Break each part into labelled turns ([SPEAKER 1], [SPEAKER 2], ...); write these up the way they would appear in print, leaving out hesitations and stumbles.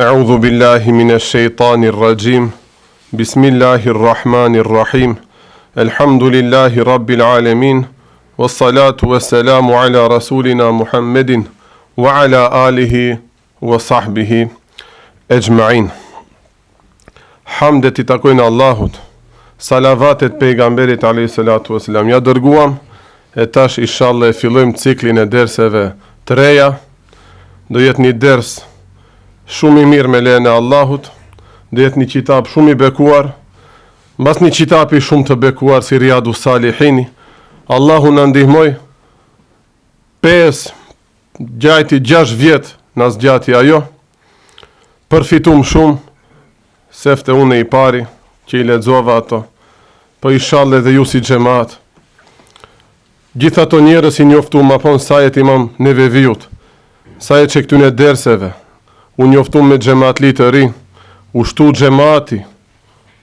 [SPEAKER 1] A'udhu billahi minash shaitanir rajim. Bismillahir rahmanir rahim. Alhamdulillahi rabbil alamin. Wassalatu wassalamu ala rasulina Muhammedin wa ala alihi wa sahbihi ejma'in. Hamdet I takojnë Allahut. Salavatet pejgamberit alayhi salatu wassalam. Ja dërguam e tash inshallah e fillojmë ciklin e derseve të reja. Do jetë një ders shumë I mirë me lejen e Allahut. Do jetë një kitab shumë I bekuar. Mbas një kitabi shumë të bekuar si Riyadu Salihini. Allahu na ndihmoj. 6 vjet na zgjati ajo. Përfitum shumë. Sefte unë I pari që I lexova ato. Po inshallah edhe ju si xhamat. Gjithë ato njerëz I njoftu më pon sa jet Imam Neveviut. Sa jet që këtyne derseve. U njoftu me xhamatli të ri. U shtu xhamati.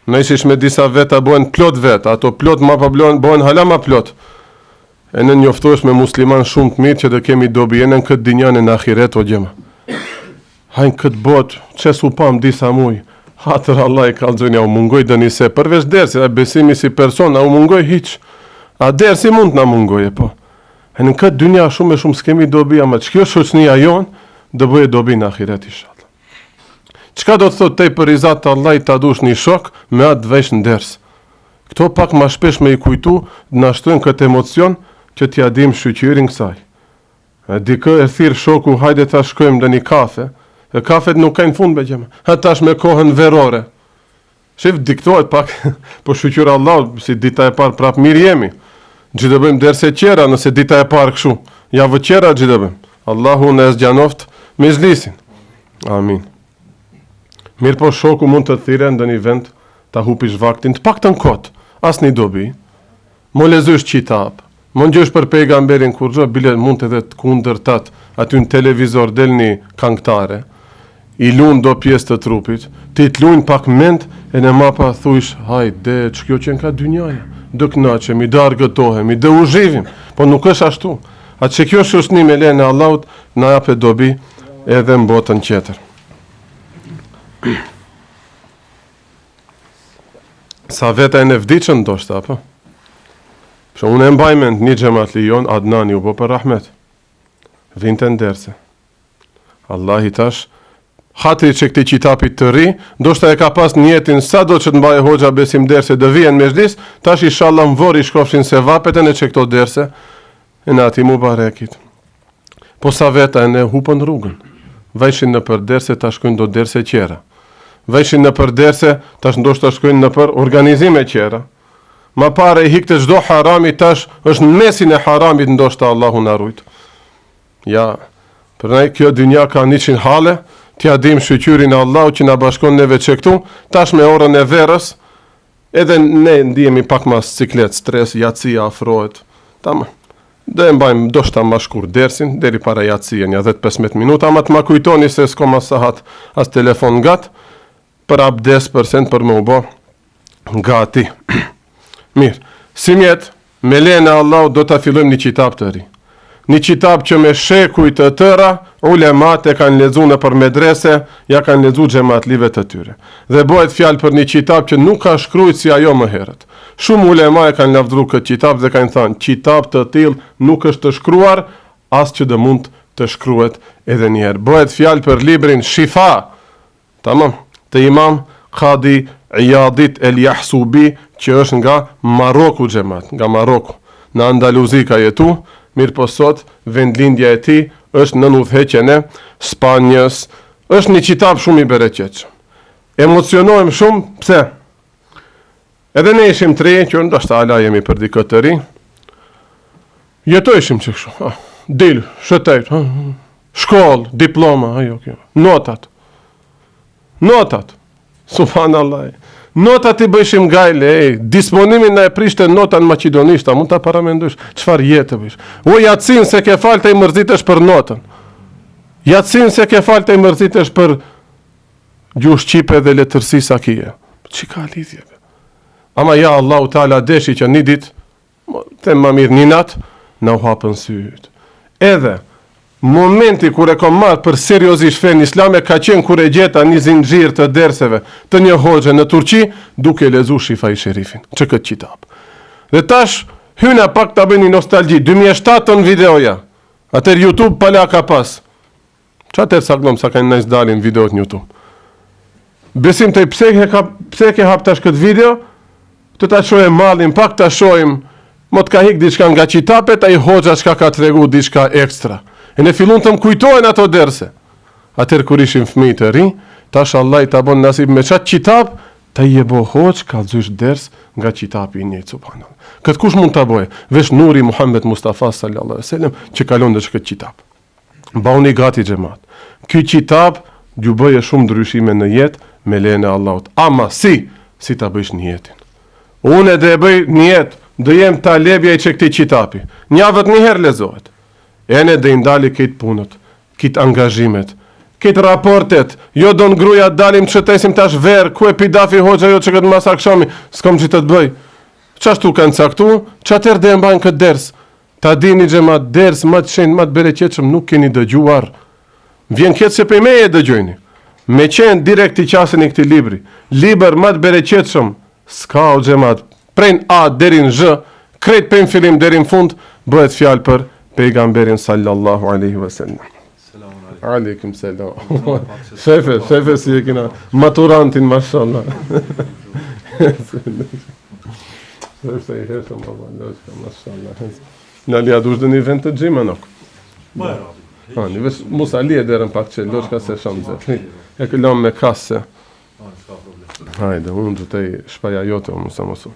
[SPEAKER 1] Ne ishish me disa veta bëhen plot vet, ato plot ma pa bëhen hala ma plot. E në njoftohesh me musliman shumë të mirë që të kemi dobi në këtë dinjën e në ahiret o gjema. Hajnë këtë bot, që su pam disa muj, hatër Allah I kalzojnë, u mungoj dëni se, përveç dersi, a besimi si person, u mungoj hiq, a dersi mund të na mungoj, po. E në këtë dinja shumë e shumë s'kemi dobi, ama që kjo shoqënia jonë, dë bëje dobi në ahiret I shat. Qka do të thot te për izat të Allah I ta dush një shok, me atë dvesh në ders. Këto pak ma shpesh me I kujtu, në ashtojnë këtë emocion, që t'ja dim shqyqirin kësaj. E dikë e thirë shoku, hajde ta shkojmë dhe një kafe, e kafet nuk kajnë fund me gjema, ha tash me kohën verore. Shif, diktohet pak, po shqyqyra Allah, si dita e parë prap mirë jemi. Gjithë dhe bëjmë derse qera, nëse dita e parë këshu, javë qera gjithë dhe bëjmë. Allahu në zgjanoft me zlisin. Amin. Mirë po shoku mund të thire në një vend, ta hupish vaktin, të pak të në kotë, as një dobi, mo lezush qitab, mo njësh për pejgamberin kur gjë, bile mund të dhe të kundër tatë, aty në televizor del një kangtare, I lunë do pjesë të trupit, ti të lunë pak mend, e në mapa thuish, hajde, që kjo qenë ka dynjaja, dë knaqemi, dë argëtohemi, dë u zhivim, po nuk është ashtu, atë që kjo shusni me lene Allahut, na jape dobi edhe në botën qeter. Sa veta e në vdiqën ndoshta, apo? Që unë e mbajment një xhamatli jon, Adnani u bo për rahmet. Vinte në derse. Allah I tash, hatri që këti qitapit të ri, ndoshta e ka pas njetin sa do që të mbaje hoxha besim derse dë vijen me zhdis, tash inshallah më vori shkofshin se vapeten e që këto derse, e në ati mu barekit. Po sa veta e në hupën rrugën. Vajshin në për derse, tash shkojnë do derse qera. Vajshin në për derse, tash ndoshta shkojnë në për organizime qera. Ma pare I hikte çdo harami, tash është në mesin e haramit ndoshta Allahu na rujt. Ja, për ne kjo dynja ka 100 hale, t'ja dim shqyqyrin e Allahu që na bashkon neve që këtu, tash me orën e verës, edhe ne ndihemi pak mas ciklet, stres, jatësia afrohet. Tamam. Dhe mbajmë ndoshta ma shkur dersin, deri para jatësije, një 10-15 minuta, ama të ma kujtoni se s'ko ma sahat as telefon gat, për abdes, për send, për më u bo, gati. Mirë, si mjetë, me lene Allah do të fillojmë një qitab të ri. Një qitab që me shekuj të tëra, ulemat e kanë lezu në për medrese, ja kanë lezu xhamatlive të tyre. Dhe bëhet fjalë për një qitab që nuk ka shkrujt si ajo më herët. Shumë ulema e kanë lavdru këtë qitab dhe kanë thënë, qitab të tillë nuk është të shkruar, as që dhe mund të shkruhet edhe njëherë. Bëhet fjalë për librin Shifa, tamam, të Imam Qadi Iyadit El Yahsubi, që është nga Maroku xhamat, nga Maroku. Në Andaluzi ka jetu, mirë po sot, vendlindja e ti është në udhëheqjen e Spanjës, është një qitab shumë I bereqetshëm. Emocionohem shumë, pse? Edhe ne ishim të ri, që ndoshta ala jemi për dikë të ri, jetojshim që kështu, dil, shëtejt, shkollë, diploma, notat, subhanallah, notat I bëjshim gajle, disponimin në e prishte nota në maqidonisht, a mund të paramendush, qëfar jetë bëjsh? O, jatësin se ke falë të I mërzitesh për notën, jatësin se ke falë të I mërzitesh për gjuhë shqipe dhe letërsi sakije, që ka lidhjeve? Ama ja Allahu Teala deshi që një dit, them më mirë një natë, në u hapën syt. Edhe momenti kur e kom marrë për seriozisht fen islame ka qenë kur e gjeta një zinxhir të derseve të një hoxhe në Turqi duke lezu Shifai Sherifin, që këtë kitab. Dhe tash hyna pak ta bëni nostalgji, 2007 në videoja. Atër YouTube pala ka pas. Çatër saklom sa kanë nice dalin videot në YouTube. Besim të pse ke hap tash këtë video, të ta shohim mallin, pak ta shohim, mot ka hik diçka nga qitapet, ai hoxha çka ka tregu diçka ekstra. E ne fillon të më kujtojnë ato derse. Atër kur ishim fëmijë të ri, tash Allah i ta bon nasib me çat qitap, ta i e bo hoxh ka zysh ders nga qitapi i njëjtë, subhanallah. Këtë kush mund ta bëjë? Vesh nuri Muhammed Mustafa sallallahu alaihi wasallam që kalon dhe këtë qitap. Bauni gati xhamat. Ky qitap ju bëje shumë ndryshime në jetë me lejen e Allahut. Ama si ta bësh në jetën. Unë dhe e bëj një jetë, do jem talebja i këtij qitapi. Njavët një herë lezohet. E ne dhe i ndali këtë punët, këtë angazhimet, këtë raportet, jo do në gruja dalim që tesim tash verë, ku e pidafi hoxha jo që këtë masa këshomi, s'kom që të bëj. Qashtu kanë caktu, që atër dhe e mbajnë këtë ders. Ta dini xhamat, ders më të shenjtë, më të bereqetshëm nuk keni dëgjuar. Vjen këtë se për me e dëgjojni. Me qenë direkt i qasën i këti libri. Liber më të bereqetshëm, s'ka o xhamat, prej A deri në Z, krejt për në fillim deri në fund, bëhet fjalë për pejgamberin sallallahu alaihi wasallam. Aleikum selam. Shefe si e kina maturantin, mashallah. Shefe i heshëm, mashallah. Në li adush dhe një vend të gjima nuk. Një vesh musa li e derën pak që loshka se shumë zë. E këllon me kasë. Hajde, unë du të i shpaja jote o musa mosu.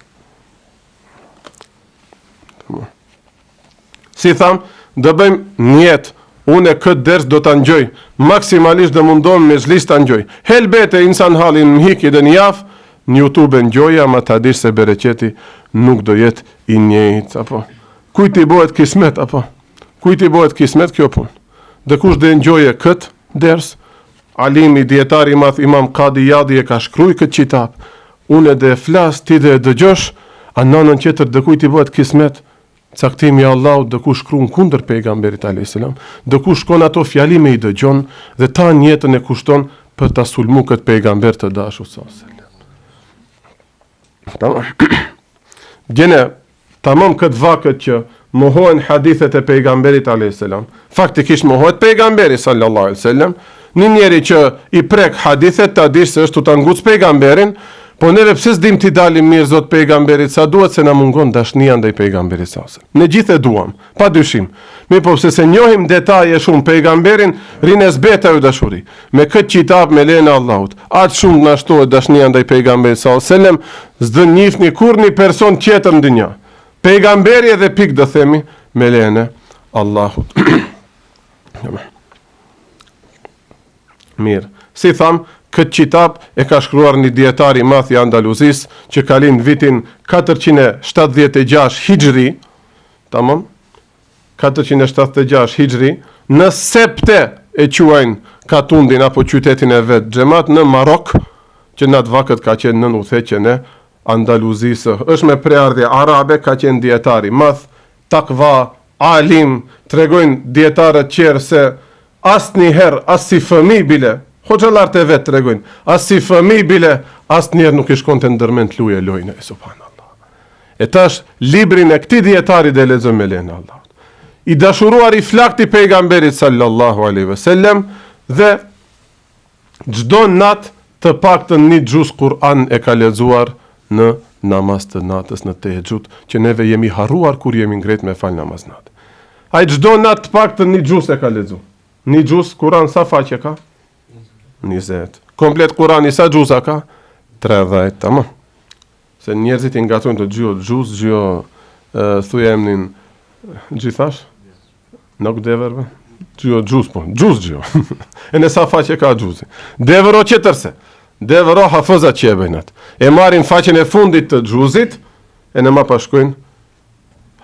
[SPEAKER 1] Si tham, do bëjmë njetë, unë e këtë ders do të ngjoj, maksimalisht dhe mundon me zhlis të ngjoj. Helbete insan halin më hiki dhe një jafë, në YouTube e ngjoja, ma ta dish se bereqeti nuk do jetë i njëjtë, apo. Kujt i bëhet kismet, apo. Kujt i bëhet kismet kjo punë. Dhe kush dhe ngjoje këtë ders, alimi, dietari math Imam Kadi Jadi e ka shkruaj këtë qitap. Unë dhe flas, ti dhe dëgjosh, a nënën tjetër dhe kujt i bëhet kismet, caktimi Allahut dhe ku shkruan kundër pejgamberit alayhis salam, dhe ku shkon ato fjalime i dëgjon dhe ta jetën e kushton për ta sulmu këtë pejgamber të dashur sallallahu alaihi wasallam. Tamam. Gjene tamam këtë vakët që mohohen hadithet e pejgamberit alayhis salam. Faktikisht mohohet pejgamberi sallallahu alaihi wasallam. Një njeri që i prek hadithet ta dish se është të nguc pejgamberin. Po neve pse s'dim t'i dalim mirë zot pejgamberit, sa duhet se na mungon dashnia ndaj pejgamberit sallallahu. Ne gjithë e duam, pa dyshim. Me po pse se njohim detaje shumë pejgamberin, rinë zbeta ju dashuri. Me këtë qitap me lejen e Allahut, atë shumë na shtohet dashnia ndaj pejgamberit sallallahu, s'do njihni kurrë një person tjetër në dynjë. Pejgamberi edhe pik do themi me lejen e Allahut. Mirë. Si tham, këtë qitap e ka shkruar një dietar i madh i Andaluzis që ka lind vitin 476 Hijri, tamam? 476 Hijri, në Septe e quajnë Katundin apo qytetin e vet xhamat në Marok, që në atë vakët ka qenë nën udhëheqjen e Andaluzisë. Është me preardhje arabe, ka qenë dietar i madh, takva, alim, tregojnë dietarët tjerë se asnjëherë as si fëmijë bile hoxhallarët e vetë tregojnë, as si fëmijë bile, asnjëherë nuk i shkonte ndërmend luje lojnë, subhanallah. E tash librin e këtij dietari dhe lexojmë me lejen e Allahut. I dashuruar i flakti pejgamberit sallallahu alaihi wasallam dhe çdo natë të paktën një xhuz Kur'an e ka lexuar në namaz të natës në tehexhud, që neve jemi harruar kur jemi ngret me fal namaz natë. Ai çdo natë të paktën një xhuz e ka lexuar. Një xhuz Kur'an sa faqe ka? 20. Komplet Kurani sa xhuza ka? 30, tamam. Se njerëzit i ngatrojnë të gjyo thuja emnin gjithash? Nuk deverve? Gjuz po, gjyo. E në sa faqe ka gjuzi. Devero qëtërse. Devero hafëza që e bëjnat. E marin faqen e fundit të gjuzit, e në ma pashkojnë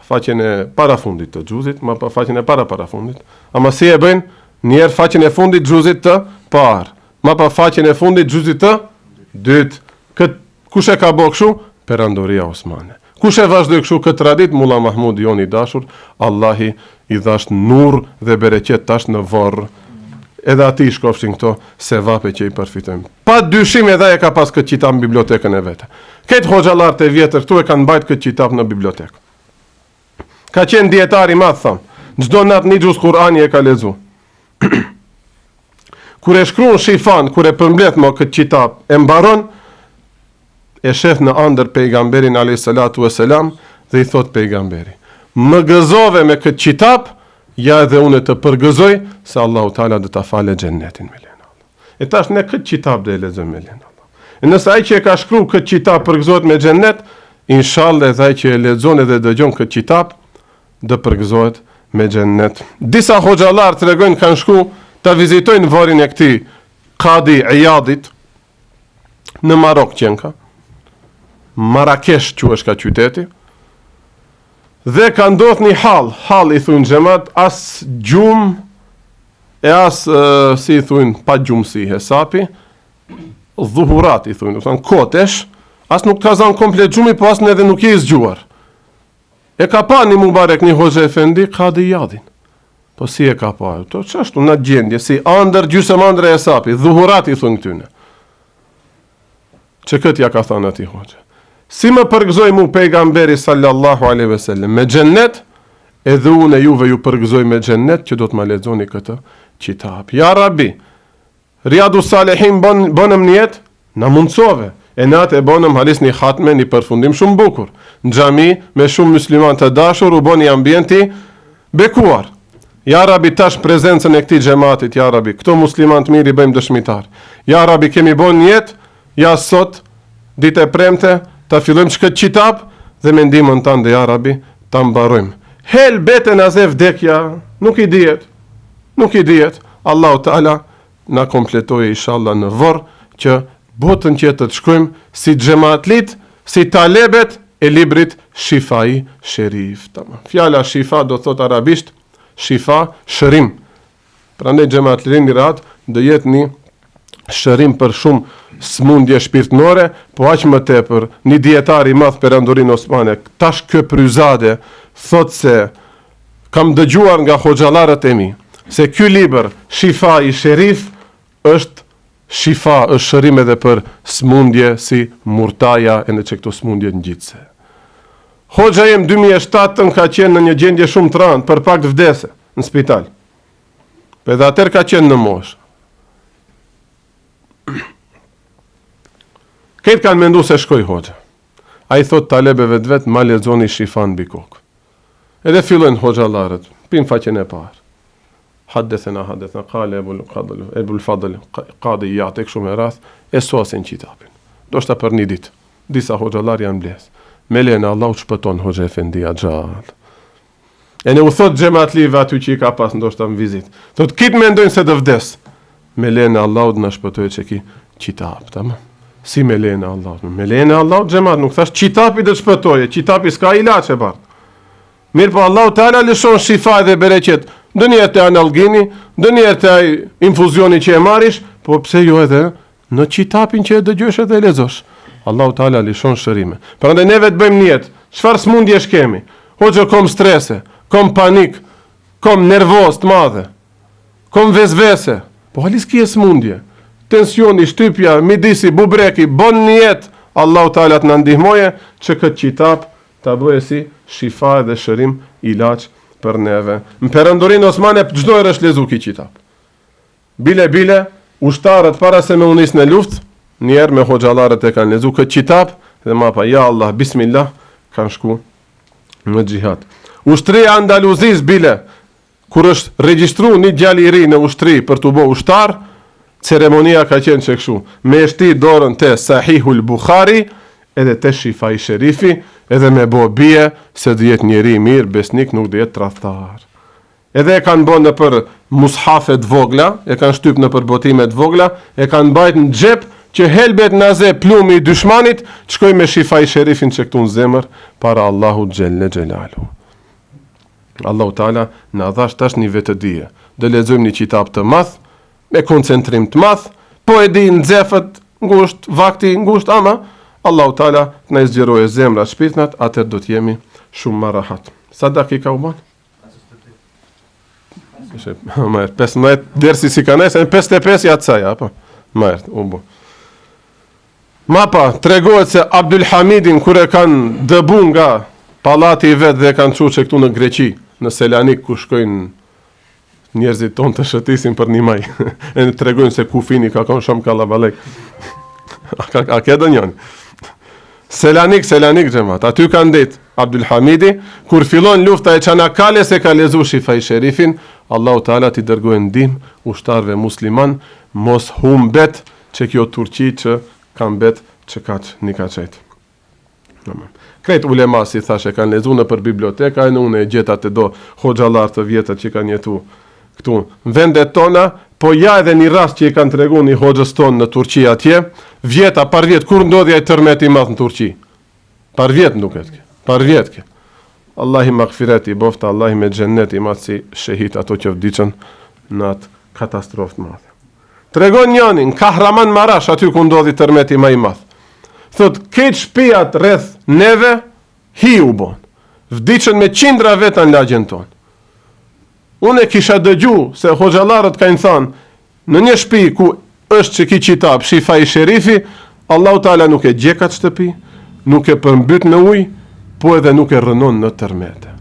[SPEAKER 1] faqen e para fundit të gjuzit, ma pa faqen e para fundit. Ama si e bëjnë? Njerë faqen e fundit gjuzit të parë. Ma pa faqen e fundit gjuzit të dytë. Kush e ka bo këshu? Perandoria Osmane. Kush e vazhdoi kështu këtë tradit, Mulla Mahmud Joni i dashur, Allahi i dhash nur dhe bereqet tash në varr. Edhe ati i shkofshin këto sevape që i përfitojmë. Pa dyshim edhe e ka pas këtë qitap në bibliotekën e vete. Këtë hoxhallarët e vjetër këtu e kanë mbajt këtë qitap në bibliotekë. Ka qenë dietari madh tham. Çdo natë një xhuz Kur'ani e ka lexu. Kur e shkruan shifan, kur e përmbledh më këtë qitap, e mbaron, e shef në ëndër pejgamberin alayhis salatu wassalam dhe i thot pejgamberi: "Më gëzove me këtë qitap, ja edhe unë të përgëzoj se Allahu Teala do ta falë xhennetin me lenin Allah." E tash ne këtë qitap do e lexojmë me lenin Allah. E nëse ai që e ka shkruar këtë qitap përgëzohet me xhennet, inshallah edhe ai që e lexon edhe dëgjon këtë qitap do përgëzohet me xhennet. Disa hoxhallar tregojnë kanë shku ta vizitojnë varrin e këtij Qadi Iyadit në Marok qenka. Marrakesh quhesh ka qyteti. Dhe ka ndodhur një hall i thunë xhamat, as gjum e as si i thunë pa gjumsi hesapi, dhuhurat i thunë, do të thonë kotesh, as nuk ka zan komplet gjumi, po as edhe nuk je i zgjuar. E ka pa një Mubarek, një Hoxha Efendi, Qadi Iyadin. Po si e ka pa? To çashtu në gjendje, si ëndër gjysmë ëndër e hesapi, dhuhurat i thunë këtyne. Që këtë ja ka thënë atij Hoxha. Si më përgëzoj mu pejgamberi sallallahu alaihi wasallam me xhennet, edhe unë juve ju përgëzoj me xhennet që do të ma lexoni këtë qitap. Ja Rabbi, Riyadus Salihin bonëm një jetë, na mundsove. E natë e bonëm halis një hatme, një përfundim shumë bukur. Në xhami me shumë musliman të dashur u bën një ambienti bekuar. Ja Rabbi, tash prezencën e këtij xhamatit, ja Rabbi, këto musliman të mirë i bëjmë dëshmitar. Ja Rabbi, kemi bën një jetë, ja sot ditë e premte ta fillojmë këtë qitap dhe me ndihmën tënde ja Rabbi ta mbarojmë. Hel beten as e vdekja, nuk i dihet. Nuk i dihet. Allahu Teala na kompletoi inshallah në varr që botën që të shkojmë si xhamatlit, si talebet e librit Shifai Sherif. Tamam. Fjala shifa do thot arabisht shifa, shërim. Prandaj xhamatlirin i rat do jetë një shërim për shumë smundje shpirtënore, po aq më tepër një dietar i madh Perandorin Osmane, tash ky pryzade thot se kam dëgjuar nga hoxhallarët e mi se ky libër Shifa i Sherif është shifa, është shërim edhe për smundje si murtaja e në që këto smundje në gjithse. Hoxha jem 2007 ka qenë në një gjendje shumë të rëndë, për pak të vdese në spital. Për dhe atër ka qenë në moshë. Këtë kanë mendu se shkoj hoxha. A i thot talebeve të vetë, ma lexoni shifan bikok. Edhe fillojnë hoxhallarët, pin faqen e parë. Haddethena, kale Ebul Fadl, Qadi Iyad, kështu me radh, e sosin qitapin. Do shta për një ditë. Disa hoxhallar janë blesë. Me lene Allah u shpëton Hoxha Efendia gjallë. E ne u thot xhamatlive aty që i ka pas ndoshta në vizit. Thot, kitë mendojnë se të vdes. Me lene Allah u në shpëtoj që ki qitap, tamam. Si me lene Allah? Me lene Allah u xhamat, nuk thash qitapi dhe shpëtoje, qitapi s'ka ilaç e bardh. Mirë po Allah u Teala lëshon shifa dhe bereqet. Dë njerë të analgini, dë njerë të infuzioni që e marish, po pse jo edhe në qitapin që e dëgjosh edhe e lezosh. Allahu Teala lëshon shërime. Prandaj neve të bëjmë njetë, çfarë smundjesh kemi? Hoxha, kom strese, kom panik, kom nervoz të madhe, kom vezvese. Po halis ki e smundje. Tensioni, shtypja, midisi, bubreki, bon njetë, Allahu Teala të na ndihmoje që këtë qitap ta bëjë si shifa dhe shërim ilaç për neve. Në Perandorin Osmane çdo herë është lezu ki qitap. Bile, ushtarët para se me unis në luft, njerë me hoxhallarët e kanë lezu këtë qitap, dhe ma pa, ja Allah, bismillah, kanë shku në gjihad. Ushtria Andaluzis, bile, kur është regjistru një djali i ri në ushtri për të bo ushtar, ceremonia ka qenë që këshu, me shti dorën të Sahihul Bukhari, edhe të Shifa i Sherifi, edhe me bo bie, se dhe jetë njeri mirë, besnik nuk dhe jetë tradhtar. Edhe e kanë bo në për mushafet vogla, e kanë shtyp në për botimet vogla, e kanë bajt në gjep, që helbet naze plumi i dyshmanit, qkoj me Shifa i Sherifin që këtu në zemër, para Allahu Gjelle Gjelalu. Allahu Teala në dhash tash një vetëdije. Dhe lexojmë një qitap të madh, me koncentrim të madh, po e di në zefët ngusht, vakti ngusht, ama Allahu Taala të na zgjerojë zemrat, shpirtrat, atëherë do të jemi shumë më rahat. Sa dakika u bën? Më 15 dersi si kanë, se 55 ja caja, apo? Më u bë. Mapa tregohet se Abdul Hamidin kur e kanë dëbu nga pallati i vet dhe e kanë çuçi këtu në Greqi, në Selanik ku shkojnë njerëzit tonë të shëtisin për një maj. E në tregojnë se kufini ka kanë shumë kallabalek. A ke do njën? Selanik xhamat. Aty kanë ditë Abdul Hamidi, kur fillon lufta e Çanakkale se ka lezu Shifai Sherifin, Allahu Taala t'i dërgoi ndihmë ushtarëve musliman, mos humbet që kjo Turqi që kanë bet që një ka qëjtë. Krejt ulema, si thashe, kanë lezu në për biblioteka, e në unë e gjeta të do hoxalar të vjetët që kanë jetu këtu në vendet tona, po ja edhe një rast që i kanë tregu një hoxës tonë në Turqi atje, vjeta, par vjet, kur ndodhja i tërmet i madh në Turqi? Par vjet nduket ke, par vjet ke. Allahi magfiret i bofta, Allahi me xhennet i madh si shehit ato që vdiqën në atë katastrofë të madhe. Tregon njëri në Kahraman Marash, aty ku ndodhi tërmeti më i madh. Thot, këtë shtëpiat rreth neve hi u bon. Vdiqën me qindra veta në lagjen tonë. Unë e kisha dëgju se hoxhallarët kanë thënë, në një shtëpi ku është që ki qitab, Shifai Sherifi, Allahu Taala nuk e gjekat shtëpi, nuk e përmbyt në ujë, po edhe nuk e rënon në tërmete.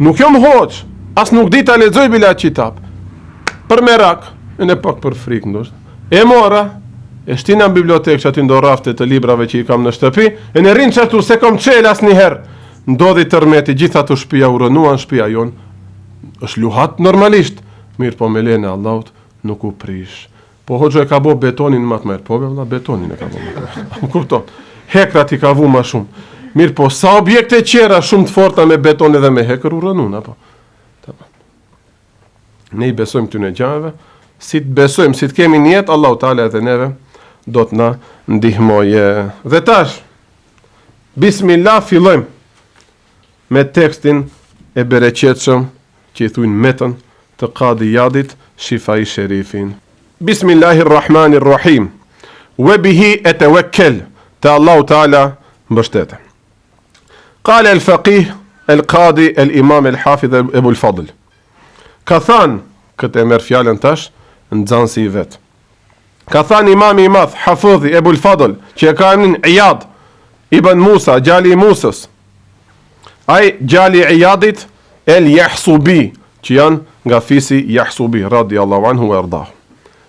[SPEAKER 1] Nuk jom hoxh, as nuk di ta lexoj bila qitab. Për merak, në pak për frikë ndoshta. E mora, e shtina në bibliotekë që aty ndo rafte të librave që i kam në shtëpi, e në rinë qëtu se kom qel as njëherë. Ndodhi tërmeti, gjitha të shtëpia u rënuan, shtëpia jonë është luhat normalisht, mirë po me lene Allahut nuk u prish. Po hoxho e ka bo betonin më të merë, po vëlla betonin e ka bo më të merë. Më kupton, hekrat i ka vu ma shumë. Mirë po, sa objekte qera shumë të forta me beton edhe me hekër u rënun, apo? Ne i besojmë këtyne gjave, si të besojmë, si të kemi njetë, Allahu Taala edhe neve do të na ndihmoje. Dhe tash, bismillah, fillojmë me tekstin e bereqetshëm që i thujnë metën të Qadi Iyadit, Shifai Sherifin. Bismillahirrahmanirrahim. Wa bihi atawakkal, te Allahu Taala mbështetem. Qala al-faqih al-qadi al-imam al-hafidh Abu al-Fadl. Ka than, këtë e merr fjalën tash, nxënësi i vet. Ka than imami i madh, hafidhi Abu al-Fadl, që e ka emrin Iyad ibn Musa, gjali i Musës. Ai gjali i Iyadit el-Yahsubi, që janë nga fisi Yahsubi, radiallahu anhu e ardahu.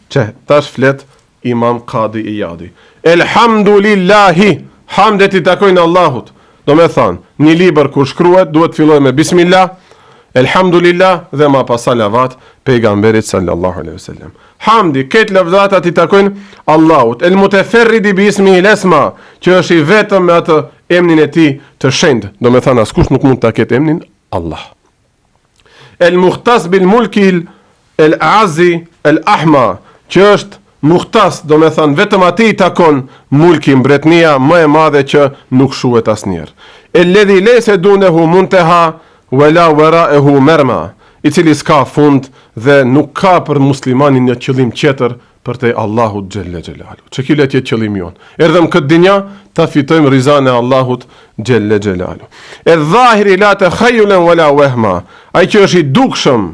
[SPEAKER 1] Që tash flet imam Qadi Iyadi. Elhamdulillahi, hamdet i takojnë Allahut. Do me thanë, një libër kur shkruhet, duhet filloj me bismillah, elhamdulillah dhe ma pa salavat pejgamberit sallallahu alaihi wasallam. Hamdi, këtë lëvdatat i takojnë Allahut. El muteferridi bi ismi il esma, që është i vetëm me atë emnin e tij të shenjtë. Do me thënë, askush nuk mund ta ketë emnin Allah. El muhtas bil mulki el azi el ahma, që është muhtas, do me thënë, vetëm ati i takon mulki, mbretnia më e madhe që nuk shuhet asnjëherë. El ledhi lese dunehu munteha wala wara'ehu merma, i cili s'ka fund dhe nuk ka për muslimanin një qëllim tjetër për te Allahut Gjelle Gjelalu. Që kile tjetë qëllim jonë. Erdhëm këtë dinja, ta fitojmë rizane Allahut Gjelle Gjelalu. E dhahiri la të khajulen wala wehma, ai që është i dukshëm,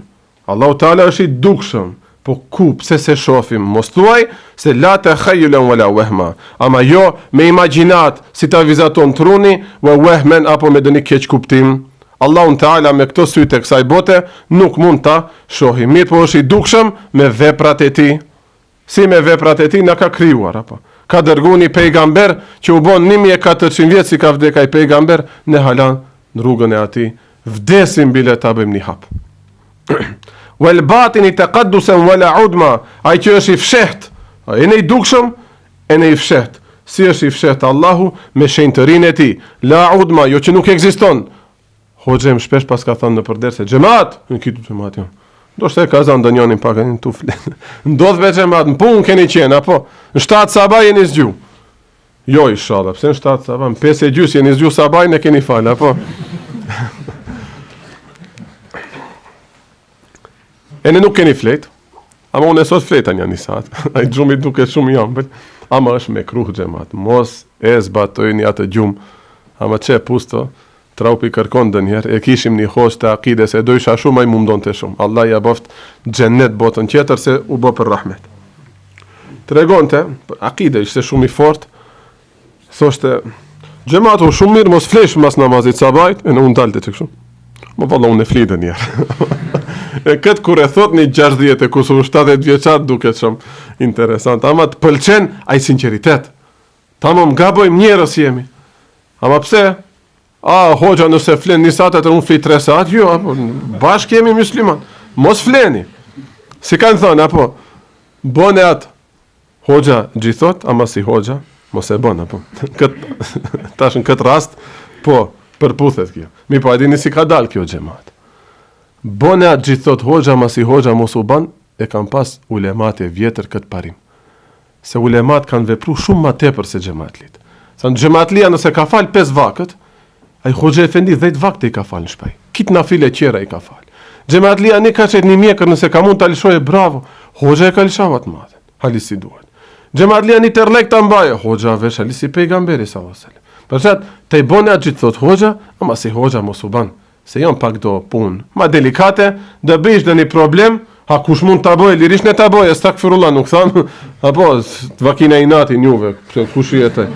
[SPEAKER 1] Allahu Taala është i dukshëm, po ku, pse se shofim, mos thuaj se la të khajulen wala wehma, ama jo me imaginat si ta vizaton truni, wa wehmen apo me dëni keq kuptim. Allahu Taala me këto syte e kësaj bote nuk mund ta shohim. Mirë po është i dukshëm me veprat e tij. Si me veprat e tij na ka krijuar apo. Ka dërguar një pejgamber që u bën 1400 vjet si ka vdekaj pejgamber, ne hala në rrugën e atij vdesim bile ta bëjmë një hap. Wal batini taqaddusan wala udma, ai që është i fshehtë, ai ne i dukshëm, e ne i fshehtë. Si është i fshehtë Allahu me shenjtërinë e tij. La udma, jo që nuk ekziston. Hoxhem shpesh pas ka thënë në përders se xhamat, në kitu xhamat jo. Do shte ka zënë ndonjënin pak në tufl. Ndodh veç xhamat, në punë keni qenë apo në 7 sabah jeni zgju. Jo inshallah, pse në 7 sabah, në 5:30 jeni zgju sabah ne keni fal apo. E ne nuk keni flet, ama unë sot fletan janë një saat. Ai xhumi duket shumë i ëmbël. ama është me kruh xhamat. Mos e zbatojni atë gjumë, ama çe pusto, traupi kërkon dënjëherë, e kishim një hoxh të akides, e dojsha shumë, ai mundon të shumë. Allah ja boft xhennet botën tjetër se u bë për rahmet. Tregonte, akide ishte shumë i fortë, thoshte, xhamatu shumë mirë, mos flesh mas namazit sabajt, e në unë dalte të kështu. Më valla unë e flide njerë. E këtë kur e thot një 60 e kusur 70 vjeçar duket shumë interesant. Ama të pëlqen ai sinqeritet. Tamam gabojmë njerëz jemi. Ama pse? Hoxha nëse flen një saat atë unë fli 3 saat, jo, bashkë jemi musliman. Mos fleni. Si kanë thënë apo? Bone atë. Hoxha gjithot, ama si hoxha, mos e bën apo. Tash në këtë rast, po, përputhet kjo. Mi po a dini si ka dal kjo xhamat. Bone atë gjithot hoxha, ama si hoxha mos u ban, e kanë pas ulemat e vjetër këtë parim. Se ulemat kanë vepru shumë ma tepër se xhamatlit. Sa në xhamatlia nëse ka fal 5 vakët, ai hoxha efendi 10 vakte i ka fal në shpaj. Kit nafile qera i ka fal. Xhamatlia ne ka qetë një mjekër nëse ka mund ta lëshoje bravo. Hoxha e ka lëshau atë madhe. Hali si duhet. Xhamatlia një tërlek ta mbaje. Hoxha vesh hali si pejgamberi sallallahu alaihi wasallam. Për çat te i bone atë gjithë thot hoxha, ama si hoxha mos u ban. Se janë pak do punë ma delikate, do bësh një problem, ha kush mund ta bëjë lirisht ne ta bëjë, stakfirullah nuk tham, apo të vakina inati njuve, kush jetë.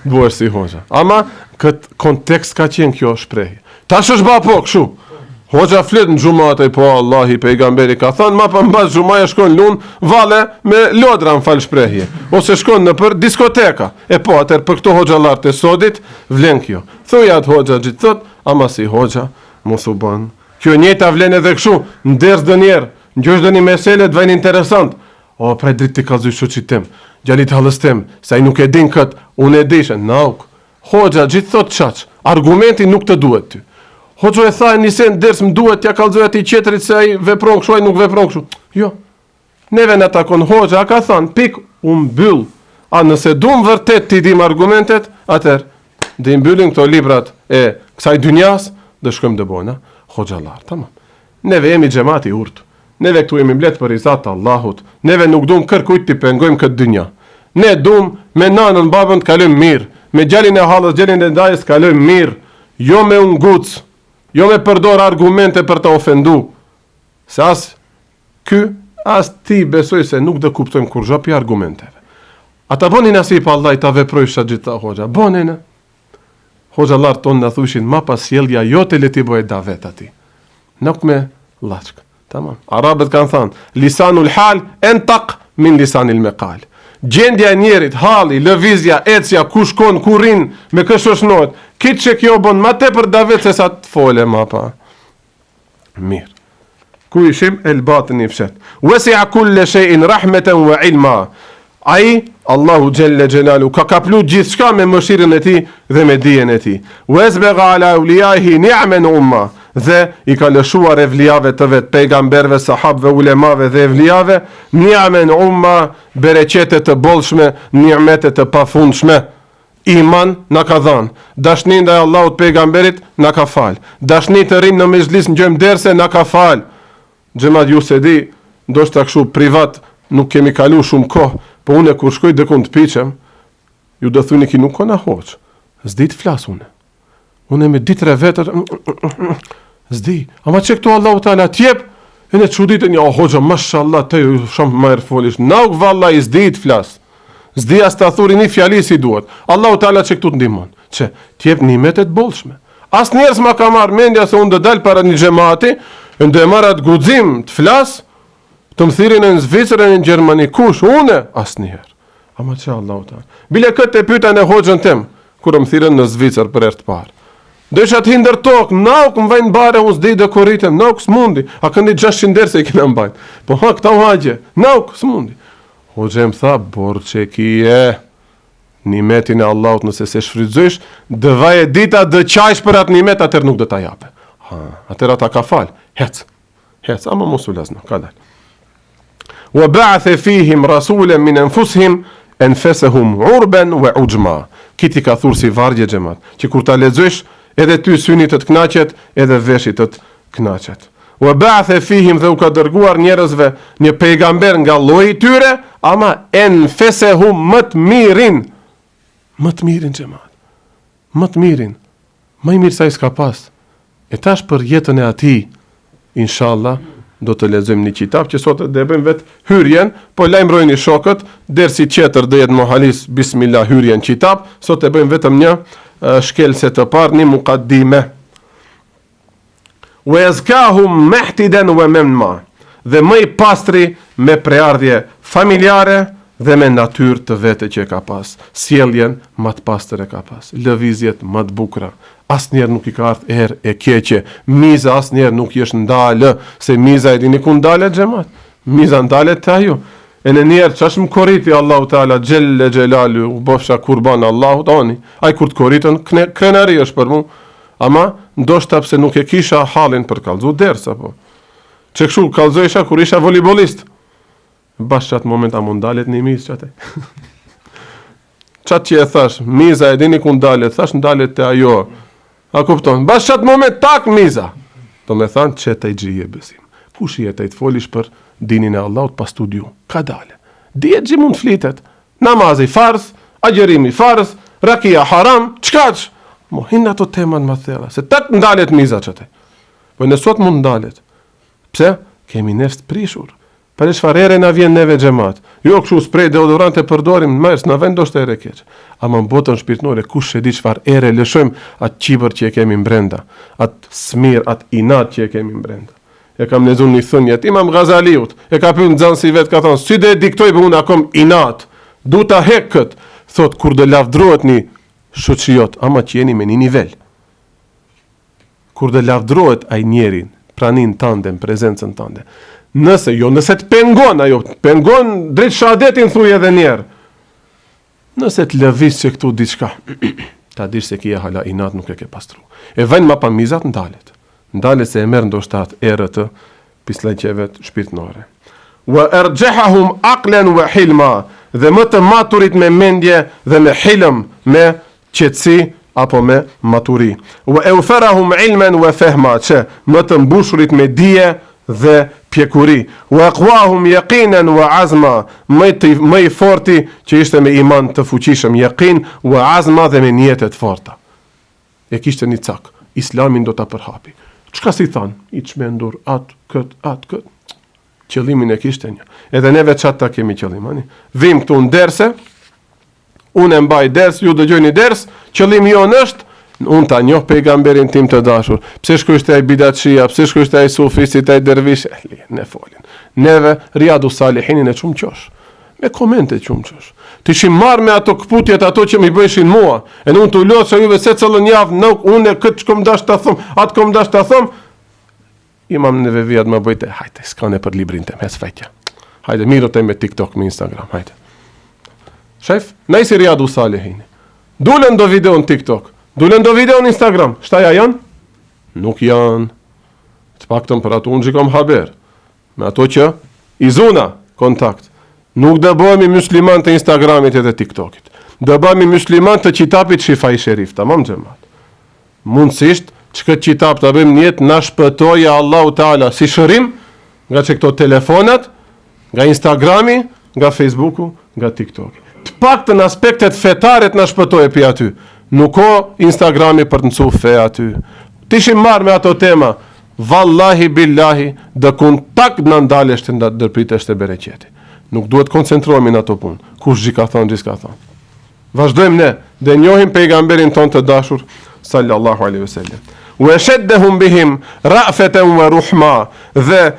[SPEAKER 1] Duhesh si hoxha. Ama këtë kontekst ka qenë kjo shprehje. Tash është ba po kështu. Hoxha flet në xhumat, po Allahi pejgamberi ka thënë, ma pa mbas xhumaja shkon lun valle me lodra në fal shprehje, ose shkon në për diskoteka. E po atëherë për këto hoxhallar të sodit vlen kjo. Thoja atë hoxha gjithë thot, ama si hoxha mos u bën. Kjo njëta vlen edhe kështu, nders dënjer, ngjosh dëni mesele të vjen interesant. O prej dritë të kallzoj shoqit tim, djalit hallës tim, se ai nuk e din kët, unë e dishe, nauk. Hoxha gjithë thot çaç, argumenti nuk të duhet ty. Hoxha e tha nisen ders më duhet t'ja kallzoj atij qetrit se ai vepron kështu, ai nuk vepron kështu. Jo. Neve na takon hoxha ka thënë, pik u mbyll. A nëse duam vërtet t'i dim argumentet, atëherë dhe i mbyllim këto librat e kësaj dynjas, dhe shkojmë dëbona, hoxhallar, tamam. Neve jemi xhamati i urtë. Neve këtu jemi mbledh për izat të Allahut. Neve nuk duam kërkujt t'i pengojmë këtë dynja. Ne duam me nanën babën të kalojmë mirë, me djalin e hallës, djalin e ndajës kalojmë mirë, jo me unguc, jo me përdor argumente për të ofendu. Se as ti besoj se nuk dhe kuptojmë kur zhapi argumenteve. Ata bëni nasip Allah i ta veprojsha gjitha hoxha. Bëni në. Hoxhallar tonë në thushin, ma pas sjellja jote le ti bëjë davet ati. Nuk me laçk. Tamam. Arabët kanë thënë, lisanul hal entaq min lisanil meqal. Gjendja e njerit, halli, lëvizja, ecja, ku shkon, ku rin, me kë shoshnohet. Kitë që kjo bën ma tepër davet se sa të fole ma pa. Mirë. Ku ishim el batni fshat. Wasi'a kull shay'in rahmatan wa ilma. Ai Allahu xhalla xhelalu ka kaplu gjithçka me mëshirën e tij dhe me dijen e tij. Wasbagha ala awliyaihi ni'man umma. Dhe i ka lëshuar evlijave të vet, pejgamberve, sahabëve, ulemave dhe evlijave, ni'man umma, bereqete të bollshme, ni'mete të pafundshme. Iman na ka dhënë, dashni ndaj Allahut pejgamberit na ka fal. Dashni të rinë në mezhlis ngjojmë derse na ka fal. Xhamat ju se di, ndoshta kështu privat nuk kemi kalu shumë kohë, po unë kur shkoj dikun të piqem, ju do thuni ki nuk kona hoq. S'di të flas unë. Unë me ditre vetër, s'di. Ama që këtu Allahu Teala t'jep, e ne çuditën, ja hoxha, mashallah, te ju shumë më folish. Nauk valla i s'di të flas. S'di as ta thuri një fjali si duhet. Allahu Teala që këtu të ndihmon. Që t'jep nimetet bollshme. As njerëz ma ka marrë mendja se unë do dal para një xhamati, ndë marr atë guxim të flas, të më thirin në Zvicrën, në Gjermani, kush, une? Asnjëherë. Ama që Allahu Teala. Bile këtë e pyeta në hoxhën tim, kur më thirin në Zvicër për herë të parë. Do isha të hindër tokë, nauk më vajnë bare, unë s'di dhe koritem, nauk s'mundi, a këndi 600 derse i kina mbajt. Po ha, këta u haqje, nauk s'mundi. Hoxhë më tha, borë që kije, nimetin e Allahut nëse se shfrytëzosh, dëvaj e dita dë qajsh për atë nimet, atër nuk dë ta jape. Ha, atër ata ka fal, hec, ama mos u lazno, ka dal. Wa ba'athe fihim rasulen min anfusihim anfasahum urban wa ujma. Kiti ka thur si vargje xhamat, që kur ta lexosh edhe ty syni të kënaqet, edhe veshit të kënaqet. wa ba'atha fihim, dhe u ka dërguar njerëzve një pejgamber nga lloji i tyre, ama enfesehum, më të mirin xhamat, më të mirin, më i mirë sa i s'ka pas. E tash për jetën e atij, inshallah, do të lexojmë një kitab që sot do e bëjmë vetë hyrjen, po lajmërojni shokët, dersi tjetër do jetë mohalis bismillah hyrjen kitab, sot e bëjmë vetëm një shkelse të parë, një muqaddime. Wa yazkahum mahtidan wa mamma, dhe më i pastri me preardhje familjare dhe me natyrë të vete që e ka pas. Sjelljen më të pastër e ka pas, lëvizjet më të bukura. Asnjëherë nuk i ka ardhur erë e keqe. Miza asnjëherë nuk i është ndalë, se miza e dini ku ndalet xhamat. Miza ndalet te ajo. E në njerë që është më koriti Allahu Teala Gjelle Gjelalu, u bofsha kurban Allahu tani, aj kur të koritën, krenari është për mu, ama ndoshta pse nuk e kisha halin për kallzu dersa, po. Që këshu kallzojsha kur isha voleybolist. Bashkë qatë moment a mund dalet një mizë qatë. Qatë që e thash, miza e dini ku ndalet, thash ndalet te ajo. A kupton? Bashkë qatë moment tak miza. Do me thanë që të i gjije besim. Kush i e të i të folish për dinin e Allahut pa studiu? Ka dale. Dijet gjë mund flitet. Namazi farz, agjerimi farz, rakia haram, qkaq? Mo hinë ato temat më thella, se tak ndalet miza qëte. Po nësot mund ndalet. Pse? Kemi nefs të prishur. Për e shfarere na vjen neve xhamat. Jo kështu sprej deodorante përdorim, mërs na vend doshta ere keq. Ama në botën shpirtërore kush e di çfarë ere lëshojmë atë qibër që e kemi brenda, atë smir, atë inat që e kemi brenda. E kam lexuar një thënie të Imam Ghazaliut, e ka pyetur nxënësi vet, ka thonë, si do e diktoj për unë akom inat, du ta hek kët, thot kur do lavdrohet një shoqëriot, ama që jeni me një nivel. Kur do lavdrohet ai njerin, pranin tënde, prezencën tënde. Nëse të pengon ajo, pengon drejt shahadetin thuj edhe njerë. Nëse të lëviz që këtu diçka, ta dish se kia hala inat nuk e ke pastru. E vajnë ma pa mizat ndalet. Ndalet se e merë ndoshtat erë të pislaqeve të shpirtnore. Wa arjahahum aqlan wa hilma, dhe më të maturit me mendje dhe me hilm, me qetësi apo me maturi. Wa awfarahum ilman wa fahma, që më të mbushurit me dije dhe pjekuri. Wa aqwahum yaqinan wa azma, më i forti që ishte me iman të fuqishëm, yaqin wa azma, dhe me niyete të forta. E kishte një cak, islamin do ta përhapi. Çka si than? I çmendur atë kët. Qëllimin e kishte një. Edhe neve çat ta kemi qëllim, ani. Vim këtu në derse, unë mbaj ders, ju dëgjoni ders, qëllimi jonë është unë ta njoh pejgamberin tim të dashur. Pse shkruajsh ai bidatshia, pse shkruajsh ai sufisit, ai dervish, ne folin. Neve Riyadu Salihinin e çumqosh. Me komente çumqosh. Ti shim marr me ato kputjet ato që më bëjshin mua. E unë të lodh se juve se cëllën javë, nuk unë këtë çkom dash ta thom, atë kom dash ta thom. Imam neve vijat më bëjte, hajde, s'kane për librin tim, hes fetja. Hajde, miro te me TikTok, me Instagram, hajde. Shef, najsi Riyadu Salihini. Dulen do video në TikTok. Dulen do video në Instagram. Shtaja janë? Nuk janë. Të paktën për ato unë gjikom haber. Me ato që izuna kontakt. Nuk dhe bëhemi musliman të Instagramit e të TikTokit. Dhe bëhemi musliman të qitapit Shifai Sherif. Tamam xhamat. Mundësisht që këtë qitap të bëjmë njetë na shpëtoja Allahu Teala si shërim nga që këto telefonat, nga Instagrami, nga Facebooku, nga TikToki. Të paktën aspektet fetaret na shpëtoje për aty. Nuk o Instagrami për të mësu fe aty. Tishim marrë me ato tema, vallahi billahi, dhe kun tak në ndalesht të dërpritesht e bereqeti. Nuk duhet koncentrohemi në ato punë. Kush gjika thonë, gjis ka thonë. Vazhdojmë ne, dhe njohim pejgamberin ton të dashur, sallallahu alaihi wasallam. U e sheddehum bihim, rafeten wa ruhma, dhe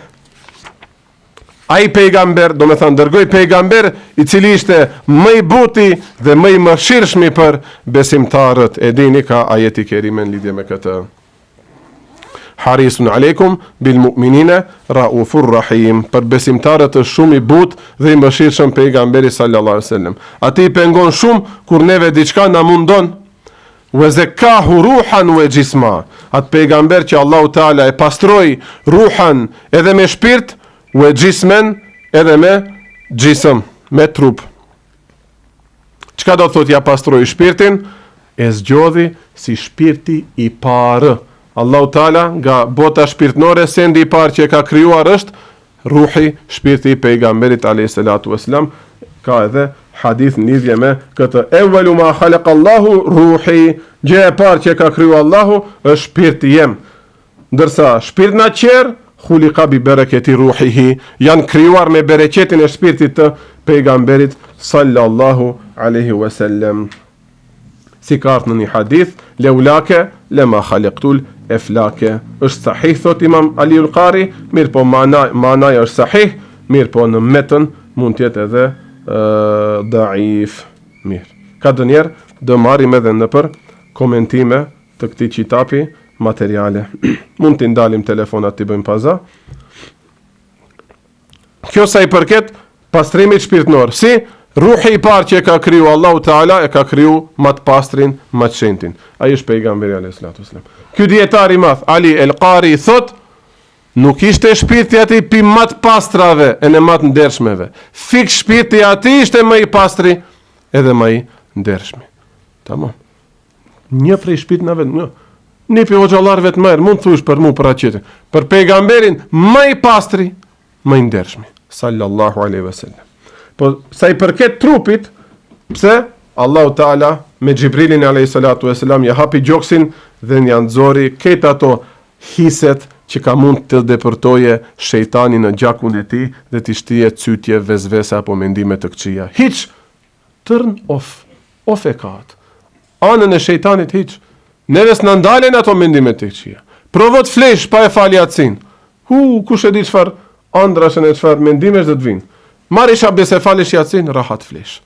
[SPEAKER 1] ai pejgamber, do me thënë, dërgoj pejgamber i cili ishte më i buti dhe më i mëshirshmi për besimtarët. E dini ka ajeti kerime në lidhje me këtë. Harisun aleikum bil mu'minina raufur rahim. Për besimtarët është shumë i but dhe i mëshirshëm pejgamberi sallallahu alaihi wasallam. Ati i pengon shumë kur neve diçka na mundon. Wa zakahu ruhan wa jisma. Atë pejgamber që Allahu Teala e pastroi ruhan edhe me shpirt, u e gjismen edhe me gjisëm, me trup. Qka do të thot ja pastroj shpirtin? E zgjodhi si shpirti i parë. Allahu Taala nga bota shpirtnore sendi I parë që ka krijuar është ruhi, shpirti I pejgamberit alayhis salatu wassalam. Ka edhe hadith në lidhje me këtë evvelu ma khalaqa Allahu ruhi, gjë e parë që ka kriju Allahu është shpirti jem, ndërsa shpirt na qer khuliqa bi bereketi ruhihi, janë krijuar me bereqetin e shpirtit të pejgamberit sallallahu alaihi wasallam. Si ka ardhur në një hadith, leulake lema khalaqtul eflake, është sahih thot Imam Aliul Qari, mirë po manaj është sahih, mirë po në metën mund të jetë edhe daif. Mirë. Ka dënjer do marrim edhe në për komentime të këtij citapi materiale. Mund të ndalim telefonat të bëjmë paza. Kjo sa I përket pastrimit shpirtnor. Si ruhi I parë që e ka kriju Allahu Teala, e ka kriju më të pastrin, më të shenjtin. Ai është pejgamberi alayhis salatu wasallam. Ky dietar I madh Ali El Qari thot, nuk ishte shpirti ati pi më të pastrave e në më të ndershmeve. Fik shpirti ati ishte më I pastri edhe më I ndershmi. Tamam. Një prej shpirtnave, një pi hoxhallarëve të merr, mund thush për mua për atë. Për pejgamberin më I pastri, më I ndershmi, sallallahu alaihi wasallam. Po sa I përket trupit, pse Allahu Taala me Xhibrilin alayhi salatu wasalam ja hapi gjoksin dhe ja nxori këtë ato hiset që ka mund të depërtoje shejtani në gjakun e tij dhe t'i shtije cytje, vezvese apo mendime të këqija. Hiç turn off e kat. Anën e shejtanit hiç. Neves na ndalen ato mendime të këqija. Provo të flesh pa e fal Yatsin. Kush e di çfarë ëndrashën e çfarë mendimesh do të vinë. Marrish abdes e falesh Yatsin, rahat flesh.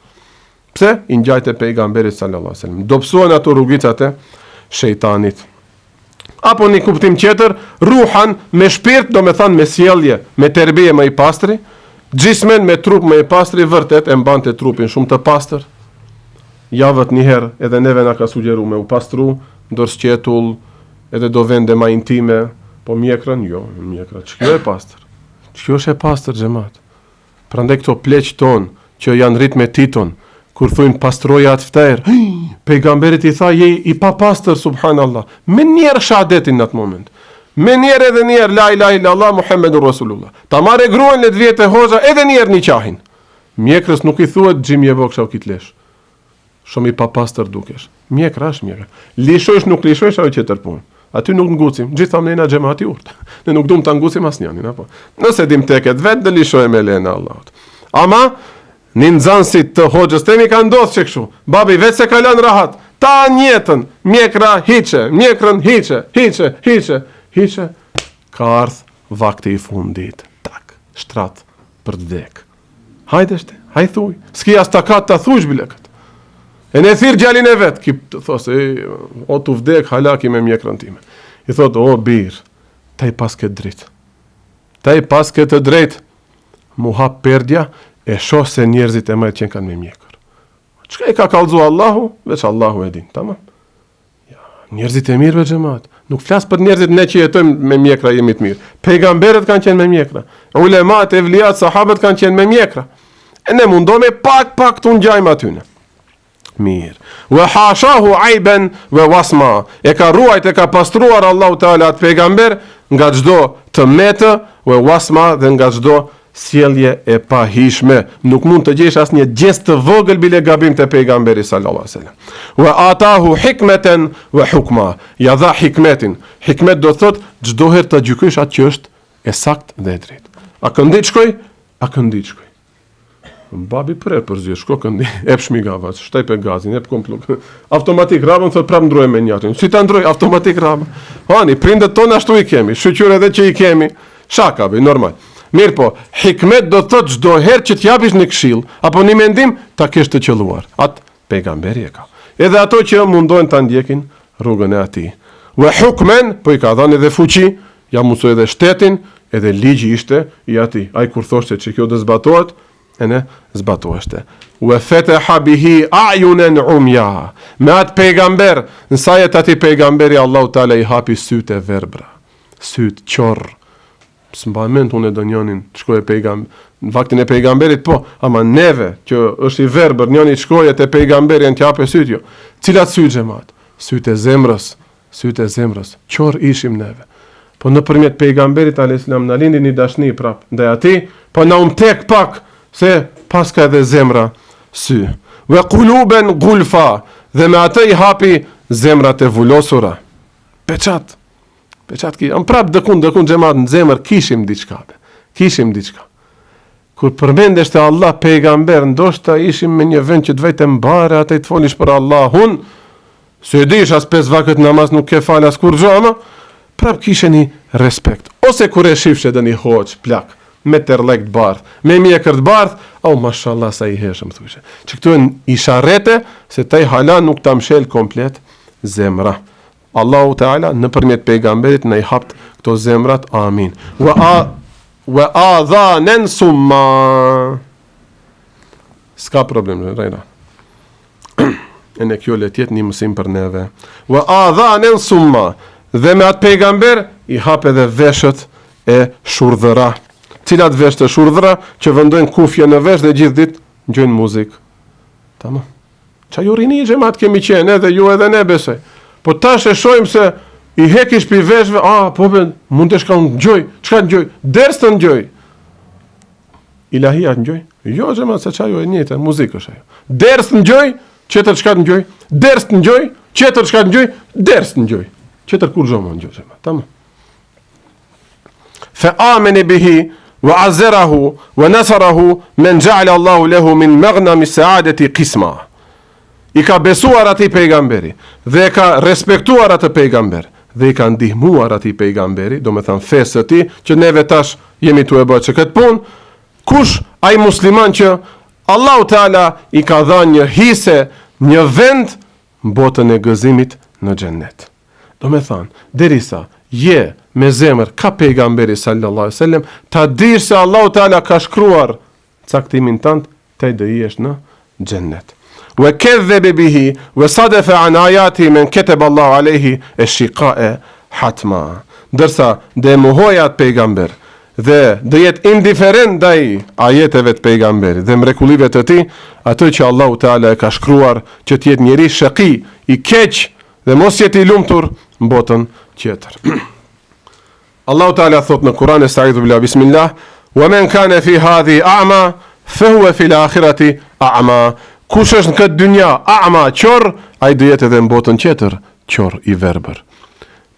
[SPEAKER 1] Pse? I ngjajte pejgamberit sallallahu alaihi wasallam. Dobësohen ato rrugicat e shejtanit. Apo një kuptim tjetër, ruhan me shpirt, do me thënë me sjellje, me terbije më I pastri, gjismen me trup më I pastri, vërtet e mbante trupin shumë të pastër. Javët njëherë edhe neve na ka sugjeru me u pastru, ndër sqetull, edhe do vende ma intime, po mjekrën, jo, mjekra, që kjo e pastër? Që kjo është e pastër, xhamat? Prandaj këto pleq ton, që janë rrit me titon, kur thujnë pastroja atë ftër, pejgamberit I tha je I papastër, subhanallah. Me njerë shahadetin në atë moment. Me njerë edhe njerë la ilaha illallah Muhammedur Rasulullah. Ta marrë gruan le të vjetë hoxha edhe njerë një qahin. Mjekrës nuk I thuhet xhimje boksha u kitlesh. Shumë I papastër dukesh. Mjekra është mjekra. Lishojsh nuk lishojsh ajo qetër punë. Aty nuk ngucim. Gjitham lena xhamati urt. Ne nuk duam ta ngucim asnjënin apo. Nëse dim teket vet do lishojmë lena Allahut. Ama një nxënësit të hoxhës temi ka ndodhur që kështu. Babi vetë se ka lënë rahat. Ta njetën, mjekra hiqe, mjekrën hiqe. Ka ardhur vakti I fundit. Tak, shtrat për të vdek. Hajde shte, haj thuj. S'ki as takat ta thuj bilekët. E ne thirr gjalin e vet, ki të thosë, o tu vdek halaki me mjekrën time. I thot, o bir, ta I pas këtë drejt. Ta I pas këtë drejt. Mu hap perdja, e shoh se njerëzit e mëjt që kanë me mjekër. Çka I ka kallëzu Allahu, veç Allahu e din, tamam? Ja, njerëzit e mirë, xhamat. Nuk flas për njerëzit ne që jetojmë me mjekra jemi të mirë. Pejgamberët kanë qenë me mjekra. Ulemat, evliat, sahabët kanë qenë me mjekra. E ne mundohemi pak të ngjajmë aty. Mirë. Wa hashahu aiban wa wasma. E ka ruajt, e ka pastruar Allahu Teala atë pejgamber nga çdo të metë, wa wasma dhe nga çdo sjellje e pahishme. Nuk mund të gjesh asnjë gjest të vogël bile gabim te pejgamberi sallallahu alaihi wasallam. Wa atahu hikmatan wa hukma. Ja dha hikmetin. Hikmet do thot çdo herë të gjykosh atë që është e saktë dhe e drejtë. A këndit shkoj? A këndit shkoj. Babi për zi, shko këndi, ep shmigava, shtaj pe gazin, ep kompluk. Automatik rabën, thot prap ndroj me njatën. Si ta ndroj, automatik rabën. Hani, prindet tonë ashtu I kemi, shqyqyre edhe që I kemi, shakabi, normal. Mirë po, hikmet do thot çdo herë që t'japish një këshill apo një mendim, ta kesh të qelluar. Atë pejgamberi e ka. Edhe ato që mundojnë ta ndjekin rrugën e atij. Wa hukmen, po I ka dhënë edhe fuqi, ja mësoi edhe shtetin, edhe ligji ishte I atij. Ai kur thoshte që kjo do zbatohet, e ne zbatoheshte. Wa fataha bihi a'yunan umya. Me atë pejgamber, në sajet ati pejgamberi Allahu Teala I hapi sytë e verbra. Sytë qorr. S'mbajment unë do njonin shkoj pejgamber, në vaktin e pejgamberit po, ama neve që është I verbër, njoni shkoj te pejgamberi në t'jape sytë jo. Cilat sytë xhamat? Sytë e zemrës, sytë e zemrës. Qor ishim neve. Po nëpërmjet pejgamberit alayhis salam na lindi një dashni prap ndaj atij, po na tek pak se pas ka edhe zemra sy. Wa quluban gulfa, dhe me atë i hapi zemrat e vulosura. Peçat ki, am prap dëkun xhamat në zemër kishim diçka. Kur përmendesh te Allah pejgamber, ndoshta ishim me një vend që të vete mbare, atë të folish për Allahun, se dish as 5 vakët namaz nuk ke fal as kur xhama, prap kisheni respekt. Ose kur e shifshe dhe një hoq, plak, me tërlek të bardh, me mjekër të bardh, mashallah sa i heshëm, thushe. Që këtu e isharete, se taj hala nuk ta mshel komplet zemra. Allahu Teala nëpërmjet pejgamberit në i hapt këto zemrat, amin. Wa adhanen summa. S'ka problem, rejna. E në kjo letjet një mësim për neve. Wa adhanen summa. Dhe me atë pejgamber i hap edhe veshët e shurdhëra. Cilat vesh të shurdhëra që vendojnë kufje në vesh dhe gjithë ditë ngjojnë muzikë. Tamam. Qa ju rini i xhamat kemi qenë, edhe ju edhe ne besoj. Po tash e shohim se i hekish pi veshve, po mund të shka unë gjoj, çka gjoj? Ders të gjoj. Ilahia gjoj? Jo xhamat, se qa ju e njëjtë, muzikë është ajo. Ders të gjoj, çetër çka gjoj? Ders të gjoj, çetër çka gjoj? Ders të gjoj. Çetër kur xhomo gjoj xhamat. Tamam. Fa amene bihi wa azarahu wa nasarahu men ja'ala Allahu lahu min maghnami sa'adati qisma. I ka besuar atij pejgamberi dhe ka respektuar atë pejgamber dhe i ka ndihmuar atij pejgamberi, do me thënë fesë të tij, që neve tash jemi tu e bërë që këtë punë. Kush ai musliman që Allahu Teala i ka dhënë një hise, një vend në botën e gëzimit në xhennet. Do me thënë, derisa je me zemër ka pejgamberi sallallahu alaihi wasallam, ta dish se Allahu Teala ka shkruar caktimin tënd, te do jesh në xhennet. Wa kadhaba bihi wa sadafa an ayati man kataba Allahu alayhi ash-shiqa'a hatma. Ndërsa dhe mohoi atë pejgamber dhe do jetë indiferent ndaj ajeteve të pejgamberit dhe mrekullive të tij, atë që Allahu Teala e ka shkruar që të jetë njeri shaqi, i keq dhe mos jetë i lumtur në botën tjetër. Allahu Teala thot në Kur'an, estaizu billah, bismillah, wa man kana fi hadhi a'ma fa huwa fi al-akhirati a'ma. Kush është në këtë dynja a'ma, qor, ai do jetë edhe në botën tjetër qor i verbër.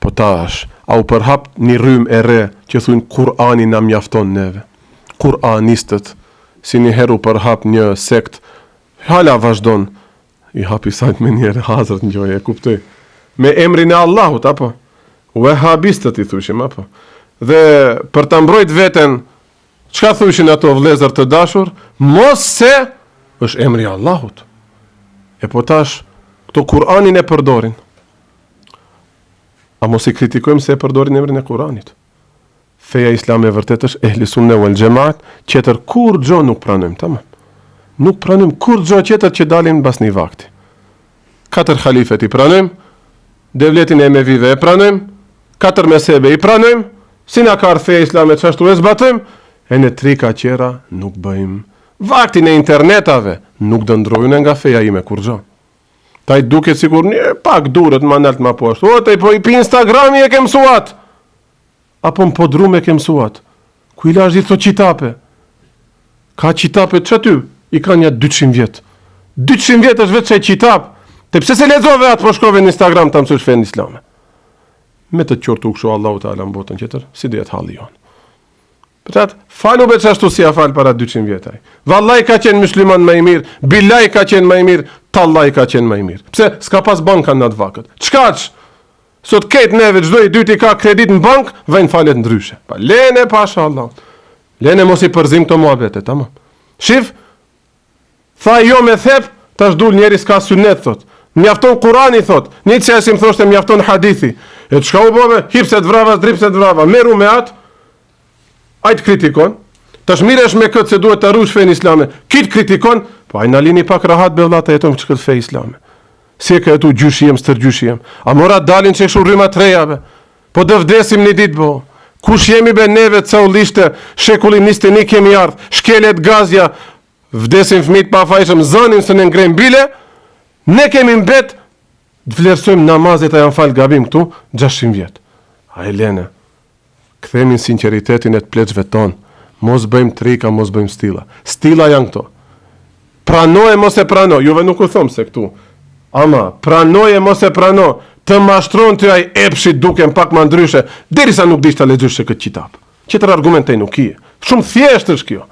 [SPEAKER 1] Po tash, au përhap një rrymë e re që thunë Kur'ani na mjafton neve. Kur'anistët, si një heru përhap një sekt, hala vazhdon, i hapi sajt me njerë hazret në gjoje, e kuptoj. Me emrin e Allahut, apo? Wahabistët i thushim, apo? Dhe për të mbrojt veten, çka thushin ato vëllezër të dashur? Mos se është emri i Allahut. E po tash, këto Kur'anin e përdorin. A mos i kritikojmë se e përdorin emrin e Kur'anit. Feja islame vërtet është ehli sunne wal xhamaat, tjetër kur gjo nuk pranojmë, tamam. Nuk pranojmë kur gjo tjetër që dalim mbas një vakti. 4 halifet i pranojmë, devletin e Emevive e pranojmë, 4 mezhebe i pranojmë, si na ka feja islame çashtu e zbatojmë, e në 3 qera nuk bëjmë. Vaktin e internetave nuk dëndrojnë nga feja ime kur gjo. Ta i duket sikur një pak durët ma nalt ma poshtë. O, te po i pi Instagrami e ke mësuat. Apo më podrum e ke mësuat. Ku i lash gjithë të qitape. Ka qitape që ty? I ka një 200 vjet. 200 vjet është vetë që e qitap. Te pse se lezove atë po shkove në Instagram të mësush fejnë islame. Me të qortu këshu Allahu Teala në botën tjetër, si dhe jetë halli jonë. Pëtat, falu be qashtu si a falë para 200 vjetaj. Vallaj ka qenë musliman më i mirë, billaj ka qenë më i mirë, tallaj ka qenë më i mirë. Pse, s'ka pas banka në atë vakët. Qkaq? Sot ketë neve, çdo i dyti ka kredit në bank, vejnë falet ndryshe. Pa, lene pasha Allah. Lene mos i përzim të muhabete, tamam. Shif, tha jo me thep, tash dul njeri s'ka sunnet, thot. Mjafton Kurani, thot. Një që esim thoshte mjafton hadithi. E çka u bove, hipset vrava, dripset vrava, meru me atë, ajtë kritikon, tash miresh me këtë se duhet të rush fejnë islame, kitë kritikon, po ajnë alini pak rahat be vëlla të jeton që këtë fejnë islame. Si e ka jetu gjyshiem, stër gjyshiem, a morat dalin që shu rryma të reja be, po dë vdesim një ditë bo, kush jemi be neve të caulishte, shekullin 21 kemi ardhë, shkelet gazja, vdesim fmit pa fajshëm, zënin së në ngrejnë bile, ne kemi mbet Të vlerësojmë namazet a janë falë gabim këtu 600 vjet. A Elena, kthemi në sinqeritetin e të pleqve tonë. Mos bëjmë trika, mos bëjmë stila. Stila janë këto. Pranoje mos e prano. Juve nuk u thom se këtu. Ama, pranoje mos e prano. Të mashtron të aj epshit duke pak më ndryshe, derisa nuk dish të lexosh këtë kitab. Qëtër argumentej nuk i. Shumë thjesht është kjo.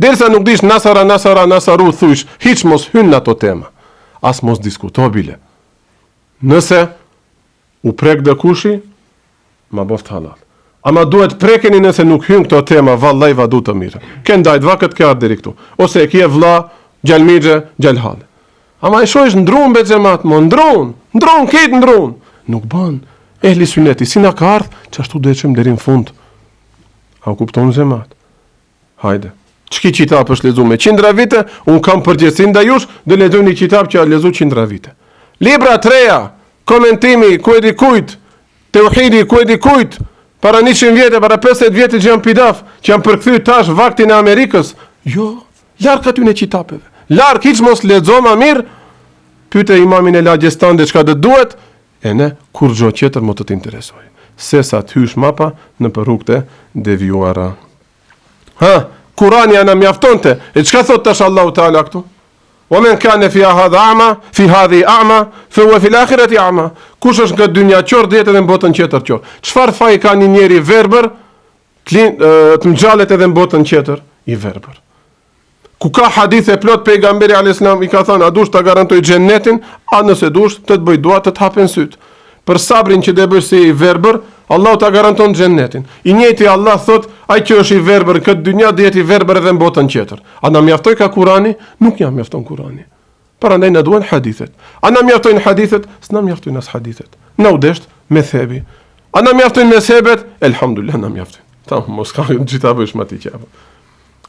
[SPEAKER 1] Derisa nuk dish nasaru thush, hiç mos hyn në ato tema. As mos diskuto bile. Nëse u prek dëkushi, ma boft halal. Ama duhet prekeni nëse nuk hyn këto tema, vallaj vadu të mirë. Ken dajt vakët ke ardë deri këtu. Ose e kje vlla, gjalmigje, gjalhale. Ama e shojsh ndrun be xhamat, mo ndrun, ketë ndrun. Nuk bën. Ehli suneti, si na ka ardh, çashtu do të çojmë deri në fund. A u kupton xhamat? Hajde. Çki kitab është lexuar me 100 vite, un kam përgjegjësinë ndaj jush, do lexoj një kitab që a lexuar 100 vite. Libra të reja, komentimi ku e di kujt, tauhidi ku e di kujt, para 100 vjetë, para 50 vjetë që janë pidaf, që janë përkthy tash vaktin e Amerikës. Jo, larg aty në kitabeve. Larg, hiç mos lexo më mirë. Pyete imamin e Lagjistan çka do duhet, e ne kur gjë tjetër më të interesoj. Se sa të hysh mapa në rrugët e devijuara. Kurani ana mjaftonte. E çka thot tash Allahu Teala këtu? Wa men kana fi hadha a'ma, fi hadhi a'ma, fa huwa fi al-akhirati a'ma. Kush është nga dynja qor, dihet edhe në botën tjetër qor. Çfarë faji ka një njeri verbër, të ngjallet edhe në botën tjetër i verbër. Ku ka hadithe plot pejgamberi alayhis salam i ka thënë, a dush ta garantoj xhennetin, a nëse dush të bëj dua të hapen syt. Për sabrin që do bësh si i verbër, Allahu ta garanton xhennetin. I njëjti Allah thot, ai që është i verbër këtë dynja do jetë i verbër edhe në botën tjetër. A na mjaftoi ka Kurani? Nuk jam mjafton Kurani. Prandaj na duan hadithet. A na mjaftojnë hadithet? S'na mjaftojnë as hadithet. Na u desht me thebi. A na mjaftojnë me sebet? Elhamdulillah na mjaftojnë. Tam mos ka gjitha bësh më ti qafë.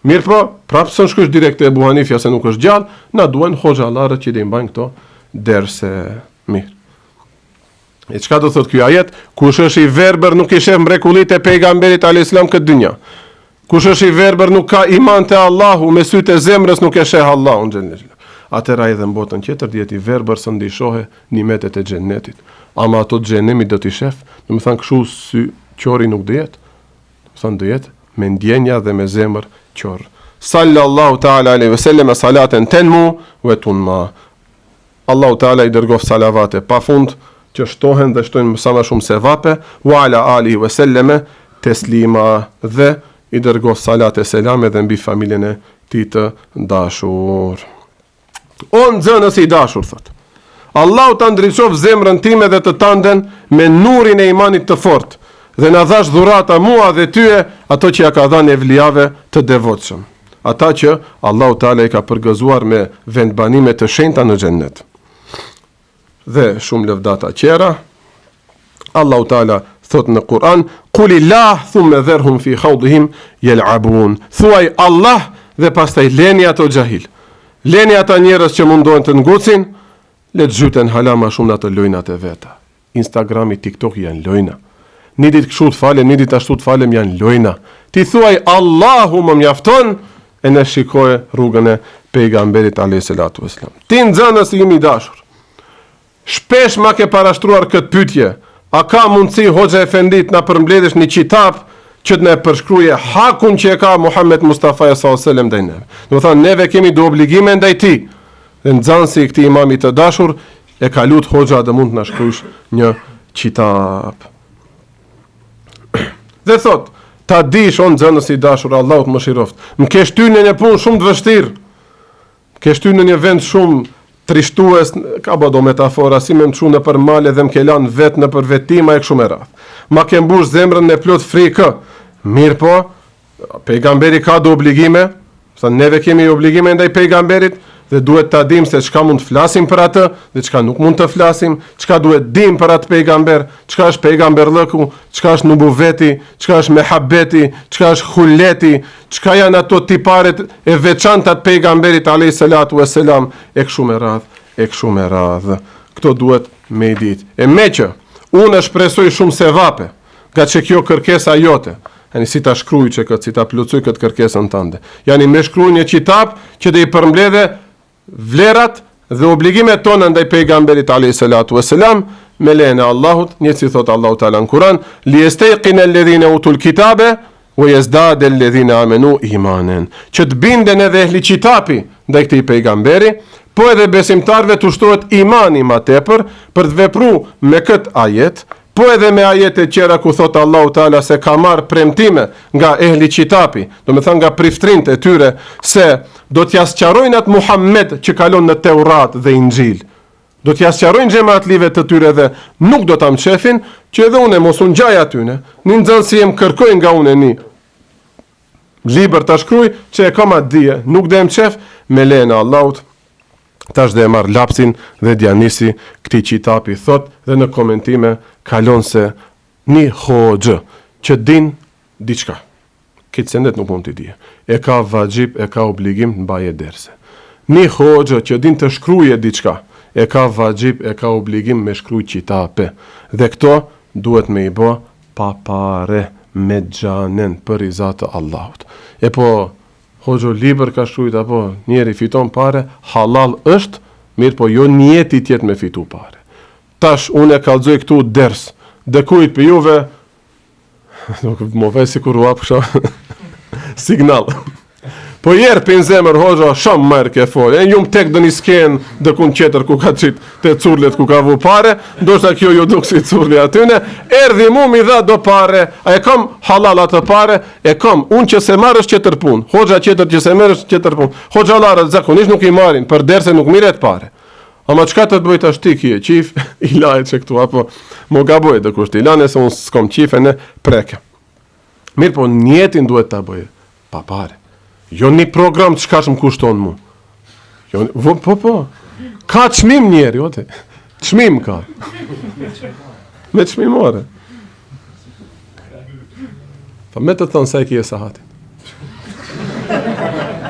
[SPEAKER 1] Mirë po, prapë së shkush direkt e Ebu Hanifja se nuk është gjallë, na duen hoxhallarët që dhe imbajnë këto derse mirë. E çka do thot ky ajet? Kush është i verbër nuk i sheh mrekullitë e pejgamberit alayhis salam këtë dynja. Kush është i verbër nuk ka iman te Allahu, me sytë e zemrës nuk e sheh Allahun xhennet. Atëra edhe në botën tjetër dihet i verbër së ndishohe nimetet e xhennetit. Ama ato xhenemi do t'i shef, do të thënë kështu sy qori nuk do jetë. Do thënë do jetë me ndjenja dhe me zemër qor. Sallallahu ta'ala alaihi wasallam salaten tenmu wa tunma. Allahu ta'ala i dërgof salavate pa fund që shtohen dhe shtojnë sa më shumë sevape, wa ala alihi wasallam teslima dhe i dërgof salat e selam edhe mbi familjen e tij të dashur. O nxënës i dashur, thot. Allahu ta ndriçof zemrën time dhe të tanden me nurin e imanit të fortë dhe na dhash dhurata mua dhe tyje ato që ja ka dhënë evlijave të devotshëm. Ata që Allahu Teala i ka përgëzuar me vendbanime të shenjta në xhennet. Dhe shumë lëvdata qera. Allahu Teala thot në Kur'an, "Qulillah thumma dharhum fi khawdihim yal'abun." Thuaj Allah dhe pastaj leni ato xahil. Leni ata njerëz që mundohen të ngucin, le të zhyten hala më shumë në ato lojnat e veta. Instagrami, TikTok janë lojna. Një ditë kështu të falem, një ditë ashtu të falem, janë lojna. Ti thuaj Allahu më mjafton, e ne shikoj rrugën e pejgamberit alayhis salatu wasalam. Ti nxënës im i dashur, shpesh ma ke parashtruar këtë pyetje, a ka mundësi Hoxha Efendit na përmbledhësh një kitab që të ne përshkruaje hakun që e ka Muhammed Mustafa sallallahu alaihi wasallam ndaj neve. Do thonë neve kemi do obligime ndaj tij. Dhe nxënësi i këtij imamit të dashur e ka lut Hoxha dhe mund të na shkruash një kitab. Dhe thot, ta dish o nxënës i dashur, Allahu të mëshiroft. Më ke shtyr në një punë shumë të vështirë. Më ke shtyr në një vend shumë trishtues, ka bëdo metafora, si me më çu në për male dhe më ke lanë vetë në për vetima e kështu me radhë. Ma ke mbush zemrën në plot frikë. Mirë po, pejgamberi ka do obligime, sa neve kemi obligime ndaj pejgamberit, dhe duhet ta dim se çka mund të flasim për atë dhe çka nuk mund të flasim, çka duhet dim për atë pejgamber, çka është pejgamberllëku, çka është nubuveti, çka është mehabeti, çka është hulleti, çka janë ato tiparet e veçanta të pejgamberit alayhis salatu wassalam, e kështu me radhë. Këto duhet me ditë. E me që unë shpresoj shumë sevape, nga që kjo kërkesa jote. Yani si ta shkruaj që këtë, si ta plotësoj këtë kërkesën tënde. Yani me shkruaj një kitab që dhe i përmbledhe vlerat dhe obligimet tona ndaj pejgamberit alayhi salatu wassalam me lejen e Allahut, njësi thot Allahu Teala në Kur'an, li yastayqina alladhina utul kitabe wa yazdada alladhina amanu imanan. Që të binden edhe ehli kitapi ndaj këtij pejgamberi, po edhe besimtarve të ushtohet imani më tepër për të vepruar me këtë ajet, po edhe me ajete tjera ku thot Allahu Teala se ka marrë premtime nga ehli kitapi, do me thënë nga priftrinët e tyre, se do t'ja sqarojnë atë Muhammed që kalon në Teurat dhe Injil. Do t'ja sqarojnë xhamatlive të tyre dhe nuk do ta mshefin, që edhe unë mos u ngjaj atyne. Në nxënësi jem kërkojnë nga unë një libër ta shkruaj që e kam atë dije, nuk do e mshef me lejen e Allahut. Tash dhe e marr lapsin dhe Djanisi këtij kitapi thot dhe në komentime kalon se një hoxhë që din diçka. Këtë sendet nuk mund t'i dije. E ka vajxhib, e ka obligim të mbajë derse. Një hoxhë që din të shkruaje diçka, e ka vajxhib, e ka obligim me shkruaj kitape. Dhe këto duhet me i bë pa pare, me xhanen për rizat të Allahut. E po hoxho libër ka shkruajt apo njeri fiton pare, halal është, mirë po jo njeti tjetë me fitu pare. Tash unë e kallëzoj këtu ders, dhe kujt për juve, nuk më vej si kur uap kësha, signal. Po jerë për në zemër hoxho, shumë mërë ke folë, e njëm tek dë një skenë dhe kun qeter ku ka qitë të curlet ku ka vu pare, ndoshta kjo ju duk si curli atyne, erdhi mu mi dha do pare, a e kam halal atë pare, e kam, unë që se marrë është qetër pun, hoxha qetër që se marrë është qetër pun, hoxha larët zakonisht nuk i marin, për derse nuk miret pare. Ama qka të bëjt ashti kje qif, i lajt që këtu, apo mo gabojt dhe kusht, i lane se unë s'kom qife në preke. Mirë po njetin duhet të bëjt, pa pare. Jo një program që ka shumë kushton mu. Jo, po. Ka qmim njeri, ote. Qmim ka. Me qmimore. Fa me të thënë se e kje sahatin.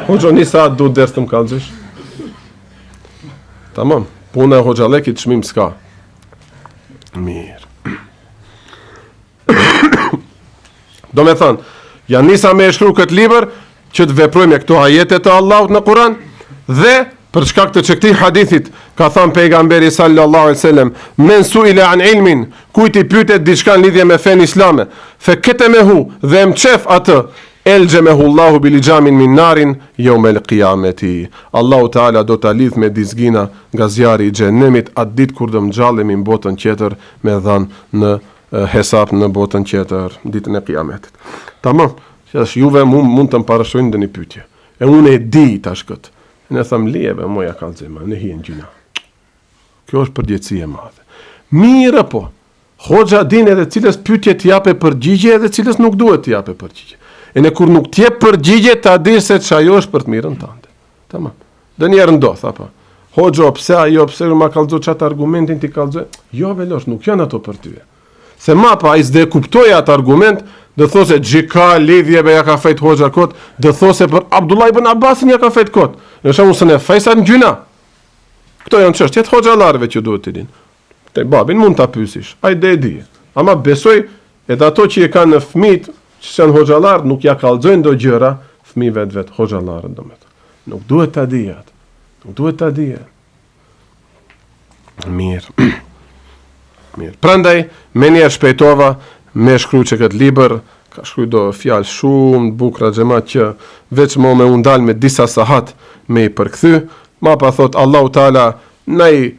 [SPEAKER 1] Hoxho një sahat du dërës të më kalëgjish. Tamam, puna e hoxhalekit qmim s'ka. Mirë. Do me thënë, janë nisa me e shkru këtë liber, që të veprojmë me këto ajete të Allahut në Kur'an, dhe për shkak të këtij hadithit ka thënë pejgamberi sallallahu alaihi wasallam, men su'ila an ilmin, kujt i pyetet diçka në lidhje me fen islame, fe ketemehu dhe mçef atë, eljamehu Allahu bilijamin min narin yawm al-qiyamati. Allahu Teala do ta lidh me dizgina nga zjarri i xhenemit atë ditë kur do ngjallemi në botën tjetër me dhan në hesap në botën tjetër ditën e Kiametit. Tamam. Që juve mund të më parashojnë dhe një pytje. E unë e di tash këtë. Në thëmë lijeve, moja kalëzima, në hien gjina. Kjo është përgjithësi e madhe. Mire po, hoxha din edhe cilës pytje t'jape përgjigje edhe cilës nuk duhet t'jape përgjigje. E në kur nuk t'jep përgjigje, ta di se që ajo është për të mirën tante. Tamam. Dhe njerë ndoth, apo. Hoxho, pse ajo, pse ma kalëzo qatë argumentin t'i kalëzo? Jo, velosh, nuk janë ato për tyje. Se ma pa, i s'de kuptoj atë argument, dhe those gjika, lidhjeve ja ka fejt hoxha kot, dhe those për Abdullah ibn Abbasin ja ka fejt kot. Në shumë së ne fejsat në gjyna. Këto janë qështjet hoxhalarve që duhet të din. Te babin mund të pysish, a i dhe e di. Ama besoj, edhe ato që i ka në fmit, që janë hoxhalar, nuk ja kalzojnë do gjëra, fmi vetë hoxhalarën do me të. Nuk duhet të dijat. Nuk duhet të dijat. Mirë. Mirë. Prandaj, me njerë shpejtova, me shkru që këtë liber, ka shkru do fjalë shumë, bukra xhamat që veç mo me undal me disa sahat me i përkthy, ma pa thot Allahu Teala, na i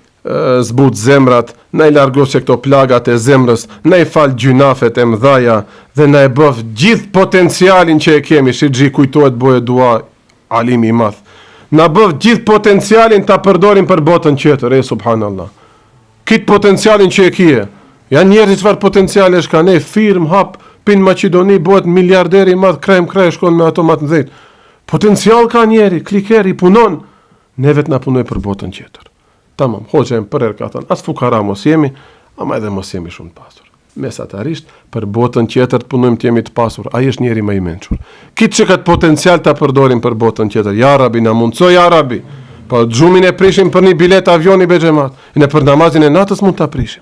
[SPEAKER 1] zbut zemrat, na i largos që këto plagat e zemrës, na i fal gjynafet e mdhaja, dhe na i bëf gjithë potencialin që e kemi, shigji kujtohet boje dua, alimi i madh. Na bëf gjithë potencialin ta përdorim për botën tjetër, subhanallah. Kitë potencialin që e kje, janë njerëzit çfarë potenciale është ka ne, firm, hap, pinë Maqedoni, bëhet miliarderi madh, kraj shkon me ato matë mëdhejt. Potencial ka njeri, klikeri, punon, ne vetë na punoj për botën tjetër. Tamam, hoxha e më përrer ka thënë, as fukara mos jemi, ama edhe mos jemi shumë të pasur. Mesatarisht, për botën tjetër të punojmë të jemi të pasur, ai është njeri më i mençur. Kitë që këtë potencial ta përdorim për botën tjetër, ja Rabi, na mundsoj ja Rabi. Po xhumin e prishim për një bilet avioni be xhamat. Ne për namazin e natës mund ta prishim.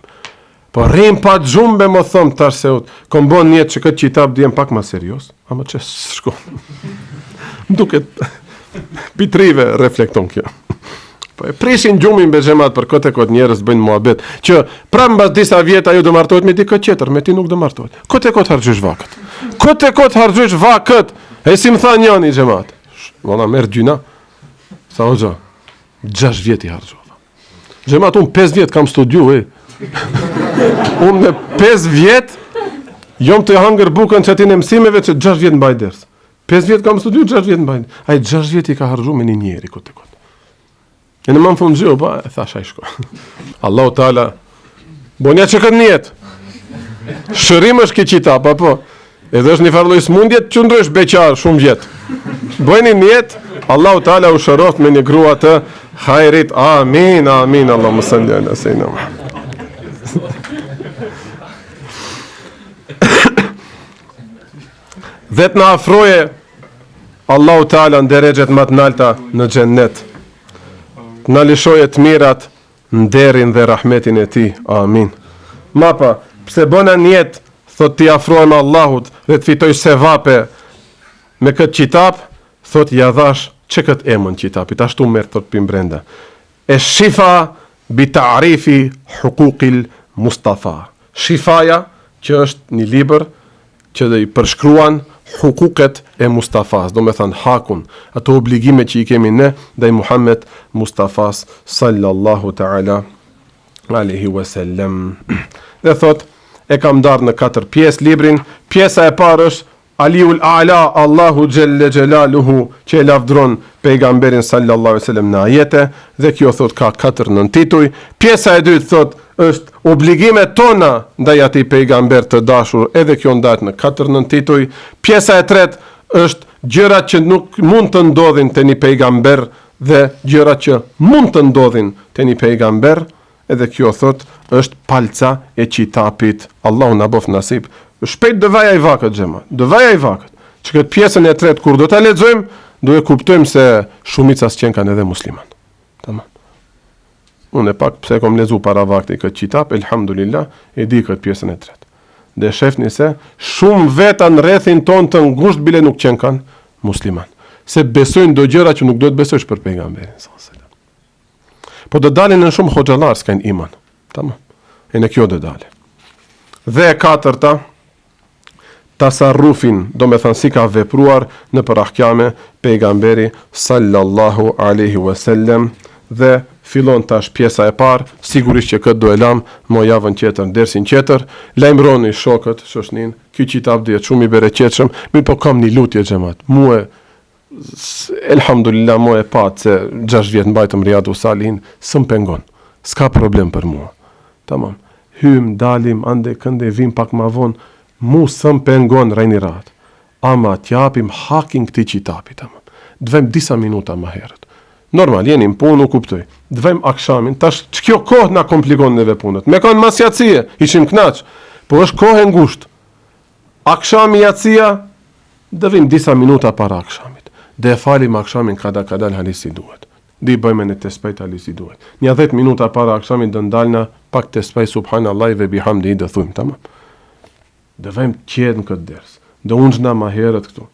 [SPEAKER 1] Po rrim pa xhumbe më thon tash se kom bën një që këtë qitap diem pak më serios, ama ç'e shkon. Duket pitrive reflekton kjo. Po e prishin gjumin me xhamat për këtë njerëz bëjnë muhabet, që pra mbas disa vjet ajo do martohet me dikë tjetër, me ti nuk do martohet. Këtë harxhosh vakët. Këtë harxhosh vakët. E si më tha njëri xhamat. Valla merr gjyna. Sa hoxha. 6 vjet i harxova. Xhamat unë 5 vjet kam studiu, unë me 5 vjet jom të hangër bukën që ati në mësimeve që 6 vjet mbaj ders. 5 vjet kam studiu, 6 vjet mbaj. Ai 6 vjet i ka harxhu me një njeri këtë. E në më fund gjë, pa, e thash ai shko. Allahu Teala bonja që këtë njetë. Shërim është ki qitap, apo? Edhe është një farloj smundjet, që ndrysh beqar shumë vjetë. Bëjni njetë, Allahu Teala u shëroft me një grua të hajrit. Amin, amin, Allahu salli ala sejna Muhammed. Dhe të në afroje Allahu Teala në deregjet më të nalta në xhennet. Në lishoje të mirat në derin dhe rahmetin e ti. Amin. Mapa, pse bëna njetë, thot t'i afrojmë Allahut dhe t'fitoj sevape me këtë qitap, thot jadhash që këtë emën qitapit, ashtu mërë thot për brenda. E shifa bi ta'rifi hukukil Mustafa. Shifaja, që është një liber që dhe i përshkruan hukuket e Mustafas, do me thënë hakun, ato obligime që i kemi ne dhe i Muhammed Mustafas sallallahu ta'ala alaihi wasallam. Dhe thot, e kam darë në 4 pjesë librin. Pjesa e parë është Aliul A'la, Allahu Gjelle Gjelaluhu, që e lavdron pejgamberin sallallahu alaihi wasallam në ajete, dhe kjo thot ka 4 nëntituj. Pjesa e dytë thot është obligimet tona ndaj atij pejgamber të dashur, edhe kjo ndahet në 4 nëntituj. Pjesa e tretë është gjërat që nuk mund të ndodhin te një pejgamber dhe gjërat që mund të ndodhin te një pejgamber, edhe kjo thot është palca e qitapit. Allahu na bof nasib. Shpejt dëvaja i vakët, xhema. Dëvaja i vakët. Që këtë pjesën e tretë kur do ta lexojmë, do e kuptojmë se shumica s'qen kanë edhe musliman. Tamam. Unë e pak pse kom lezu para vakti këtë qitap, elhamdulillah, e di këtë pjesën e tretë. Dhe shefni se shumë veta në rrethin ton të ngusht bile nuk qen kanë musliman. Se besojnë do gjëra që nuk do të besojsh për pejgamberin sallallahu alaihi wasallam. Po do dalin në shumë hoxhallar s'kan iman. Tamam. E në kjo do dalin. Dhe e katërta, tasarrufin, do me thënë si ka vepruar në për ahkame pejgamberi sallallahu alaihi wasallam. Dhe fillon tash pjesa e parë, sigurisht që këtë do e lam mo javën tjetër, dersin tjetër. Lajmëroni shokët, shoshnin, ky qitap dihet shumë i bereqetshëm, mirë po kam një lutje xhamat. Muë elhamdulillah mo e pat se 6 vjet mbajtëm Riyadus Salihin, s'm pengon. S'ka problem për mua. Tamam. Hym, dalim, ande kënde vim pak ma vonë, mu s'm pengon rejni rahat. Ama t'japim hakin këtij qitapi, tamam. Dvem disa minuta më herët. Normal, jeni në punë, u kuptoj. Dvem akshamin, tash ç'kjo kohë na komplikon neve punët. Me kanë mas jatësie, ishim knaq, po është kohë e ngushtë. Akshami jatësia, dëvim disa minuta para akshamit. Dhe e falim akshamin kada halisi duhet. Di bëjme në të spajt halisi duhet. Një 10 minuta para akshamit dë ndalna pak të spajt subhanallah ve bihamdi i dë thujmë, tamam. Dëvem qedë në këtë ders. Dë unë gjna ma herët këtu.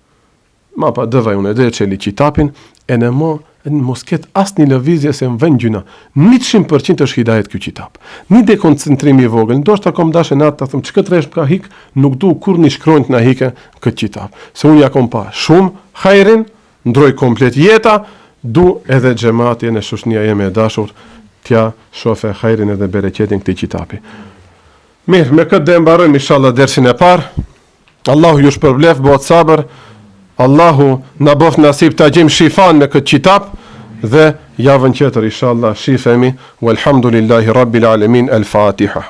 [SPEAKER 1] Ma pa dëvaj unë edhe që li qitapin, e në mo, në mosket asë një lëvizje se më vend gjyna. 100% është hidajet kjo qitap. Një dekoncentrimi i vogël, ndoshta kom dashe natë të thëmë që këtë reshmë ka hik, nuk du kur një shkrojnë të na hike këtë qitap. Se unë ja kom pa shumë hajrin, ndroj komplet jeta, du edhe xhamati në shoshnia jeme e dashur, tja shofe hajrin edhe bereqetin këtij qitapi. Mirë, me këtë dhe mbarojmë inshallah dersin e parë. Allahu ju shpërblef, bëhet sabër. Allahu na bof nasib ta gjejmë shifan me këtë qitap dhe javën tjetër inshallah shifemi. Walhamdulillahi rabbil alamin. Al-Fatiha.